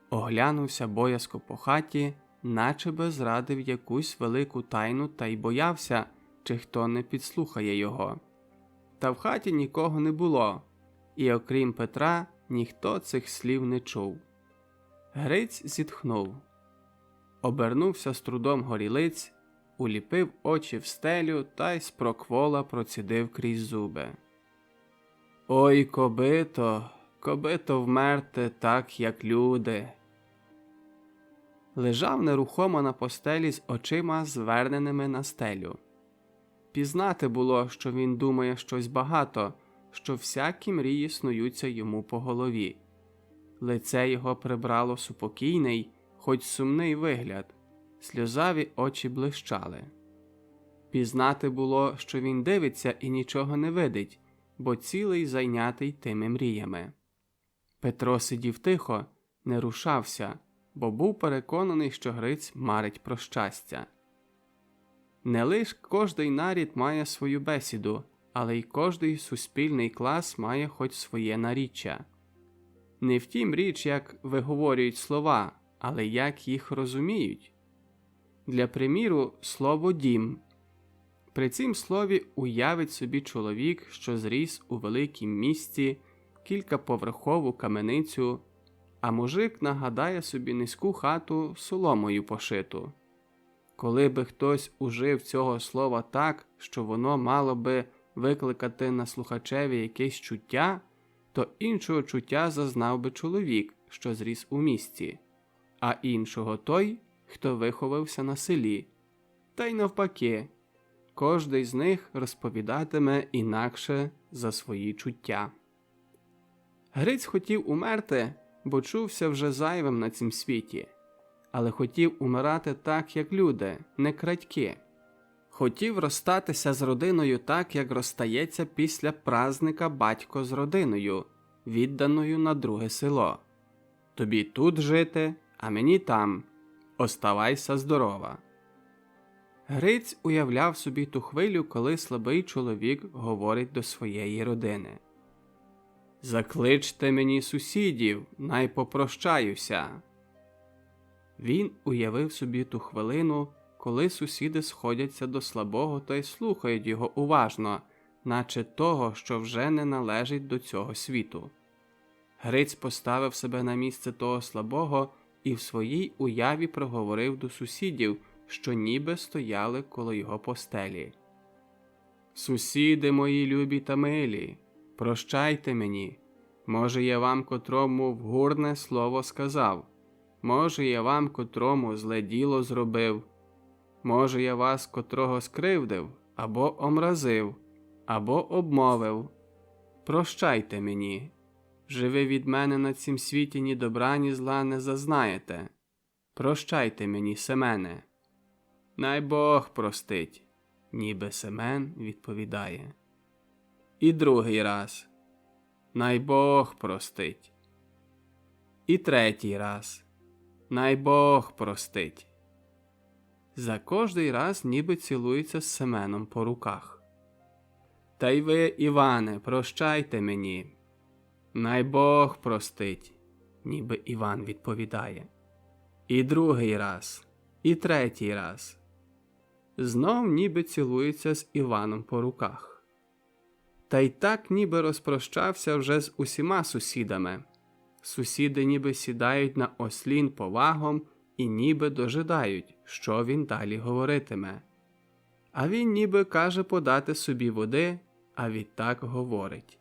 Оглянувся боязко по хаті, наче би зрадив якусь велику тайну та й боявся, чи хто не підслухає його. Та в хаті нікого не було, і окрім Петра, ніхто цих слів не чув. Гриць зітхнув. Обернувся з трудом горілиць, уліпив очі в стелю та й спроквола процідив крізь зуби: «Ой, кобито вмерти так, як люди!» Лежав нерухомо на постелі з очима зверненими на стелю. Пізнати було, що він думає щось багато, що всякі мрії снуються йому по голові. Лице його прибрало супокійний, хоч сумний вигляд, сльозаві очі блищали. Пізнати було, що він дивиться і нічого не видить, бо цілий зайнятий тими мріями. Петро сидів тихо, не рушався, бо був переконаний, що Гриць марить про щастя. Не лиш кожний нарід має свою бесіду, але й кожний суспільний клас має хоч своє наріччя. Не в тім річ, як виговорюють слова, але як їх розуміють. Для приміру, слово «дім». При цім слові уявить собі чоловік, що зріс у великім місті, кількаповерхову каменицю, а мужик нагадає собі низьку хату соломою пошиту. Коли би хтось ужив цього слова так, що воно мало би викликати на слухачеві якесь чуття, то іншого чуття зазнав би чоловік, що зріс у місті, а іншого той, хто виховався на селі. Та й навпаки, кожний з них розповідатиме інакше за свої чуття. Гриць хотів умерти, бо чувся вже зайвим на цім світі, але хотів умирати так, як люди, не крадьки. Хотів розстатися з родиною так, як розстається після празника батько з родиною, відданою на друге село. Тобі тут жити, а мені там. Оставайся здорова. Гриць уявляв собі ту хвилю, коли слабий чоловік говорить до своєї родини: «Закличте мені сусідів, най попрощаюся». Він уявив собі ту хвилину, коли сусіди сходяться до слабого та й слухають його уважно, наче того, що вже не належить до цього світу. Гриць поставив себе на місце того слабого і в своїй уяві проговорив до сусідів, що ніби стояли коло його постелі: «Сусіди мої любі та милі, прощайте мені. Може, я вам котрому вгурне слово сказав, може, я вам котрому зле діло зробив, може, я вас котрого скривдив, або омразив, або обмовив. Прощайте мені. Вже ви від мене на цім світі ні добра, ні зла не зазнаєте. Прощайте мені, Семене». «Най Бог простить», – ніби Семен відповідає. І другий раз: «Най Бог простить». І третій раз: «Най Бог простить». За кожний раз ніби цілується з Семеном по руках. Та й ви, Іване, прощайте мені. Най Бог простить, ніби Іван відповідає. І другий раз, і третій раз. Знов ніби цілується з Іваном по руках. Та й так ніби розпрощався вже з усіма сусідами. Сусіди ніби сідають на ослін повагом і ніби дожидають, що він далі говоритиме. А він ніби каже подати собі води, а відтак говорить.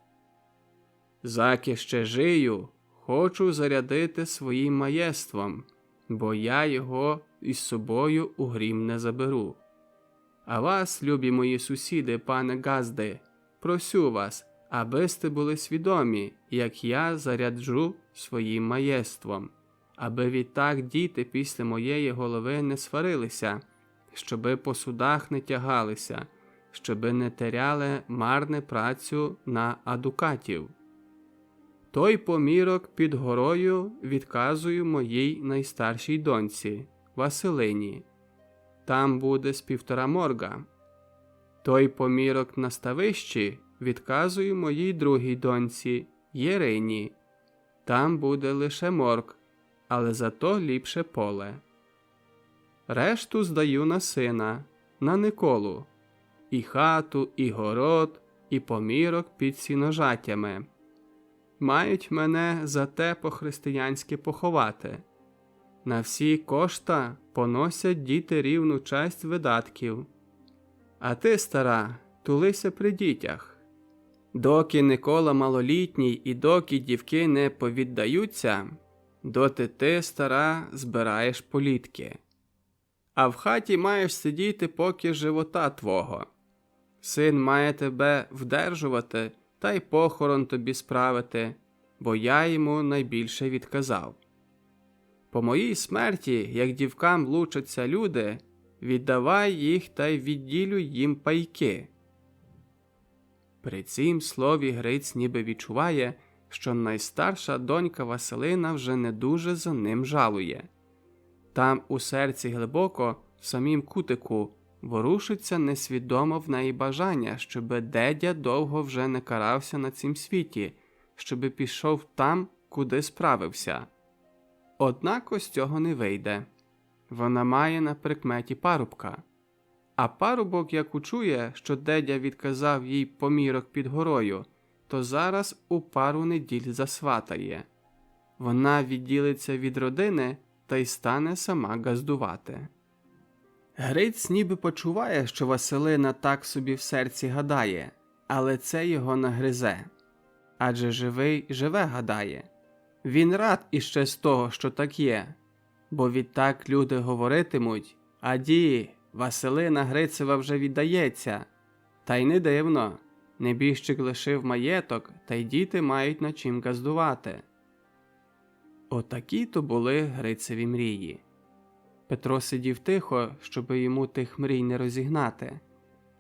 «Заки ще жию, хочу зарядити своїм маєством, бо я його із собою у грім не заберу. А вас, любі мої сусіди, пане Газди, просю вас, аби сте були свідомі, як я заряджу своїм маєством, аби відтак діти після моєї голови не сварилися, щоби по судах не тягалися, щоби не теряли марне працю на адукатів. Той помірок під горою відказую моїй найстаршій доньці, Василині. Там буде з 1,5 морга. Той помірок на ставищі відказую моїй другій доньці, Єрині. Там буде лише морг, але зато ліпше поле. Решту здаю на сина, на Николу. І хату, і город, і помірок під сіножатями. Мають мене за те по-християнськи поховати. На всі кошта поносять діти рівну часть видатків. А ти, стара, тулися при дітях. Доки Никола малолітній і доки дівки не повіддаються, доти ти, стара, збираєш політки. А в хаті маєш сидіти поки живота твого. Син має тебе вдержувати та й похорон тобі справити, бо я йому найбільше відказав. По моїй смерті, як дівкам лучаться люди, віддавай їх та й відділю їм пайки. При цім слові Гриць ніби відчуває, що найстарша донька Василина вже не дуже за ним жалує. Там у серці глибоко, в самім кутику, ворушиться несвідомо в неї бажання, щоби дедя довго вже не карався на цім світі, щоби пішов там, куди справився. Однак ось цього не вийде. Вона має на прикметі парубка. А парубок, як учує, що дедя відказав їй помірок під горою, то зараз у пару неділь засватає. Вона відділиться від родини та й стане сама газдувати. Гриць ніби почуває, що Василина так собі в серці гадає, але це його нагризе. Адже живий живе гадає. Він рад іще з того, що так є, бо відтак люди говоритимуть: «Аді, Василина Грицева вже віддається». Та й не дивно, небіжчик лишив маєток, та й діти мають на чим газдувати. Отакі то були Грицеві мрії. Петро сидів тихо, щоби йому тих мрій не розігнати.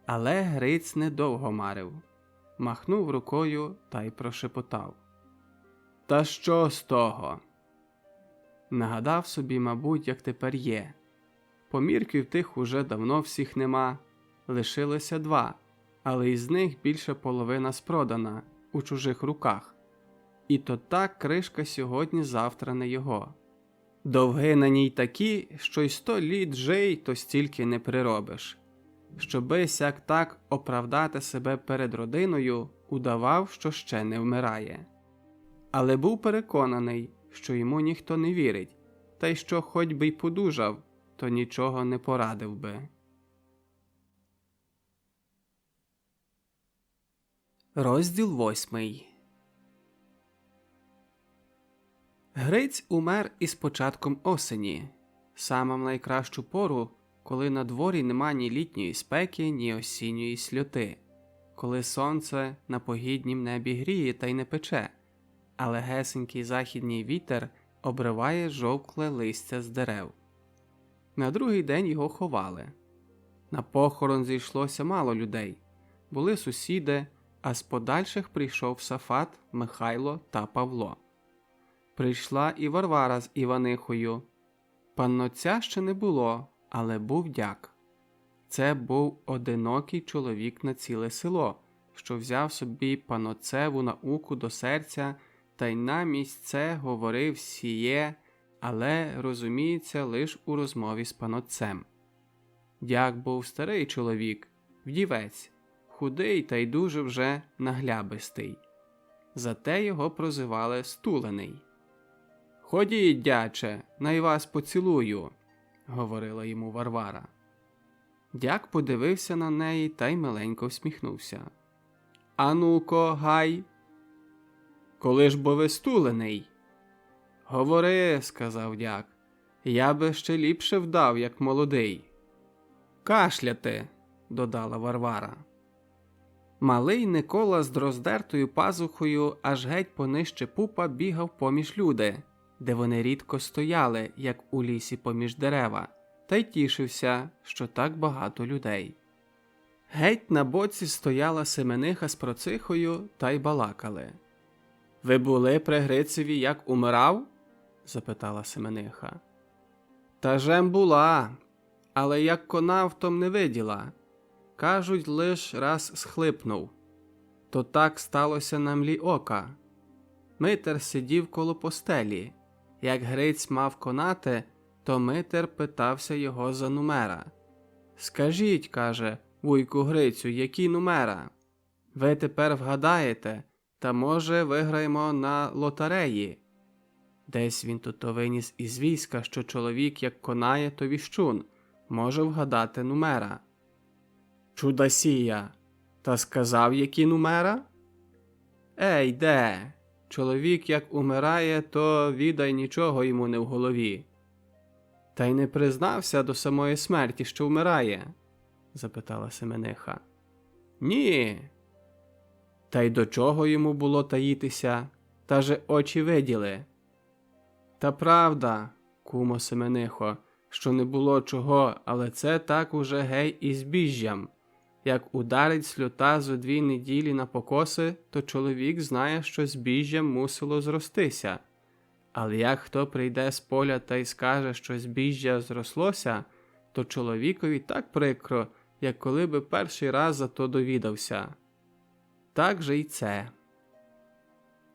Але Гриць недовго марив. Махнув рукою та й прошепотав: «Та що з того?» Нагадав собі, мабуть, як тепер є. Помірків тих уже давно всіх нема. Лишилося 2, але із них більше половина спродана, у чужих руках. І то так кришка сьогодні-завтра не його. Довги на ній такі, що й 100 літ жий, то стільки не приробиш. Щоби сяк так оправдати себе перед родиною, удавав, що ще не вмирає. Але був переконаний, що йому ніхто не вірить, та й що хоч би й подужав, то нічого не порадив би. Розділ 8. Гриць умер із початком осені, саме в найкращу пору, коли на дворі нема ні літньої спеки, ні осінньої сльоти, коли сонце на погіднім небі гріє та й не пече, а легесенький західній вітер обриває жовкле листя з дерев. На другий день його ховали. На похорон зійшлося мало людей. Були сусіди, а з подальших прийшов Сафат, Михайло та Павло. Прийшла і Варвара з Іванихою. Панноця ще не було, але був дяк. Це був одинокий чоловік на ціле село, що взяв собі панотцеву науку до серця та й намість це говорив сіє, але розуміється лиш у розмові з панотцем. Дяк був старий чоловік, вдівець, худий та й дуже вже наглябистий. Зате його прозивали Стулений. «Ходіть, дяче, най вас поцілую», – говорила йому Варвара. Дяк подивився на неї та й миленько всміхнувся. «А ну-ко, гай!» «Коли ж бо ви Стулений?» «Говори», – сказав дяк, – «я би ще ліпше вдав, як молодий». «Кашляти», – додала Варвара. Малий Никола з роздертою пазухою аж геть понижче пупа бігав поміж люди, де вони рідко стояли, як у лісі поміж дерева, та й тішився, що так багато людей. Геть на боці стояла Семениха з Процихою та й балакали. «Ви були при Грицеві, як умирав?» – запитала Семениха. «Та жем була, але як конав, том не виділа. Кажуть, лиш раз схлипнув. То так сталося на млі ока. Митер сидів коло постелі. Як Гриць мав конати, то Митер питався його за нумера. «Скажіть, – каже, – вуйку Грицю, які нумера? Ви тепер вгадаєте, та може виграємо на лотареї». Десь він тут виніс із війська, що чоловік як конає, то віщун, може вгадати нумера. «Чудасія, та сказав, які нумера?» «Ей, де? Чоловік як умирає, то, відай, нічого йому не в голові». «Та й не признався до самої смерті, що вмирає?» – запитала Семениха. «Ні». «Та й до чого йому було таїтися? Та же очі виділи». «Та правда, кумо Семенихо, що не було чого, але це так уже гей і збіжжям. Як ударить сльота зо 2 неділі на покоси, то чоловік знає, що збіжжям мусило зростися. Але як хто прийде з поля та й скаже, що збіжжя зрослося, то чоловікові так прикро, як коли би перший раз за то довідався. Так же й це.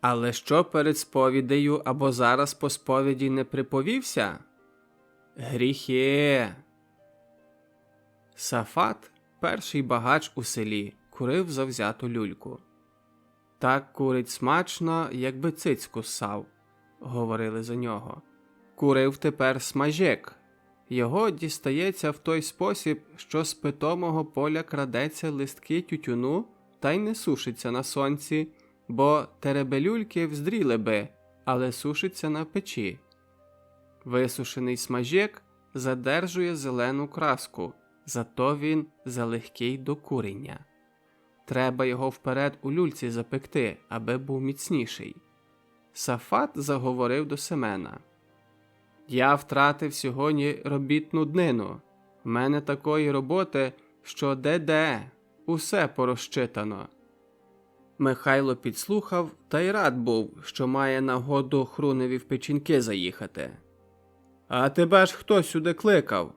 Але що перед сповідею або зараз по сповіді не приповівся? Гріхи! Сафат, перший багач у селі, курив завзяту люльку. «Так курить смачно, якби цицьку ссав», – говорили за нього. Курив тепер смажек. Його дістається в той спосіб, що з питомого поля крадеться листки тютюну та й не сушиться на сонці, бо теребелюльки вздріли би, але сушиться на печі. Висушений смажек задержує зелену краску, зато він залегкий до курення. Треба його вперед у люльці запекти, аби був міцніший. Сафат заговорив до Семена. «Я втратив сьогодні робітну днину. В мене такої роботи, що де-де, усе порозчитано». Михайло підслухав та й рад був, що має нагоду Хруневі в печінки заїхати. «А тебе ж хто сюди кликав?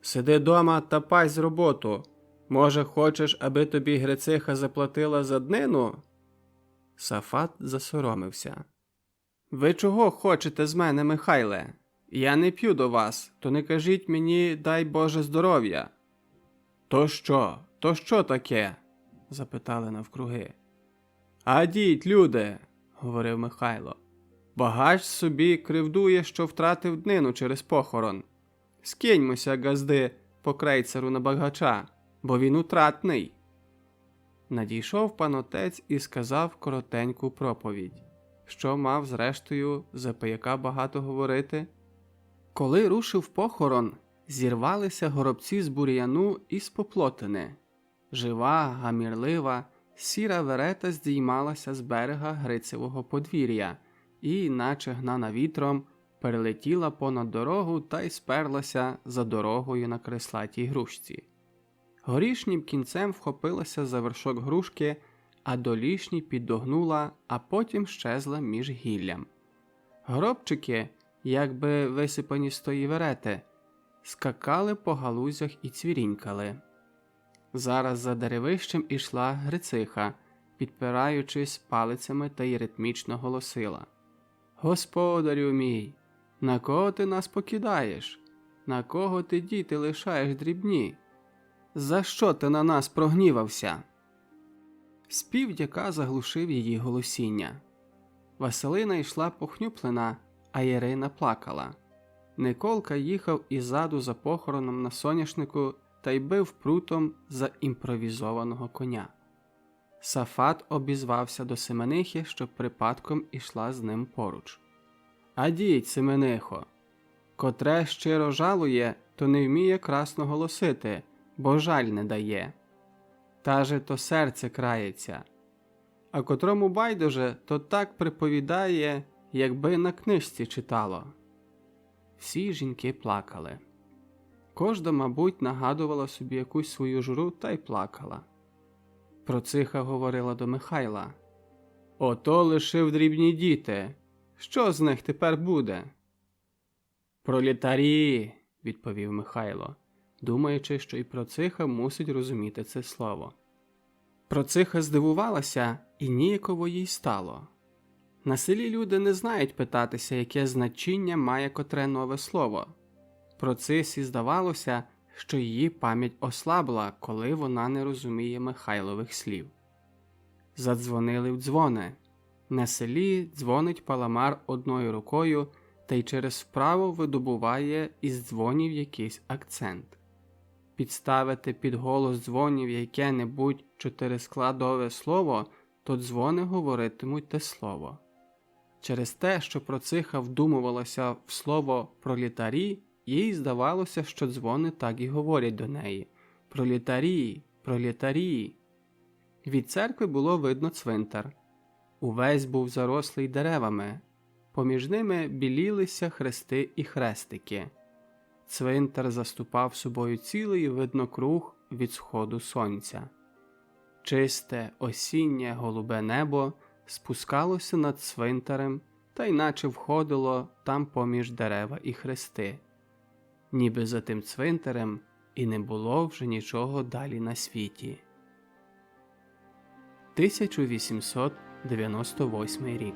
Сиди дома та пась роботу. Може, хочеш, аби тобі Грициха заплатила за днину?» Сафат засоромився. «Ви чого хочете з мене, Михайле? Я не п'ю до вас, то не кажіть мені, дай Боже здоров'я». «То що таке?» – запитали навкруги. «А діть, люди», – говорив Михайло, – «багач собі кривдує, що втратив днину через похорон. Скиньмося, газди, по крейцеру на багача, бо він утратний». Надійшов панотець і сказав коротеньку проповідь, що мав, зрештою, за пияка багато говорити. Коли рушив похорон, зірвалися горобці з бур'яну і з поплотини. Жива, гамірлива, сіра верета здіймалася з берега Грицевого подвір'я і, наче гнана вітром, перелетіла понад дорогу та й сперлася за дорогою на креслатій грушці. Горішнім кінцем вхопилася за вершок грушки, а долішній піддогнула, а потім щезла між гіллям. Горобчики, якби висипані з тої верети, скакали по галузях і цвірінькали. Зараз за деревищем ішла Грициха, підпираючись палицями, та й ритмічно голосила: «Господарю мій, на кого ти нас покидаєш? На кого ти діти лишаєш дрібні? За що ти на нас прогнівався?» Спів дяка заглушив її голосіння. Василина йшла похнюплена, а Ірина плакала. Николка їхав іззаду за похороном на соняшнику та й бив прутом за імпровізованого коня. Сафат обізвався до Семенихи, що припадком ішла з ним поруч. «Адіть, Семенихо, котре щиро жалує, то не вміє красно голосити, бо жаль не дає. Та же то серце крається. А котрому байдуже, то так приповідає, якби на книжці читало». Всі жінки плакали. Кожна, мабуть, нагадувала собі якусь свою журу та й плакала. Проциха говорила до Михайла: «Ото лишив дрібні діти. Що з них тепер буде?» «Пролетарі!» – відповів Михайло, думаючи, що і Проциха мусить розуміти це слово. Проциха здивувалася, і ніяково їй стало. На селі люди не знають питатися, яке значення має котре нове слово. Процисі здавалося, що її пам'ять ослабла, коли вона не розуміє Михайлових слів. Задзвонили в дзвони. На селі дзвонить паламар одною рукою та й через вправо видобуває із дзвонів якийсь акцент. Підставити під голос дзвонів яке-небудь чотирискладове слово, то дзвони говоритимуть те слово. Через те, що Проциха вдумувалася в слово «пролетарі», їй здавалося, що дзвони так і говорять до неї: «Пролетарі! Пролетарі!» Від церкви було видно цвинтар. Увесь був зарослий деревами. Поміж ними білілися хрести і хрестики. Цвинтар заступав собою цілий, видно, круг від сходу сонця. Чисте, осіннє, голубе небо спускалося над цвинтарем та й наче входило там поміж дерева і хрести. Ніби за тим цвинтарем і не було вже нічого далі на світі. 1898 рік.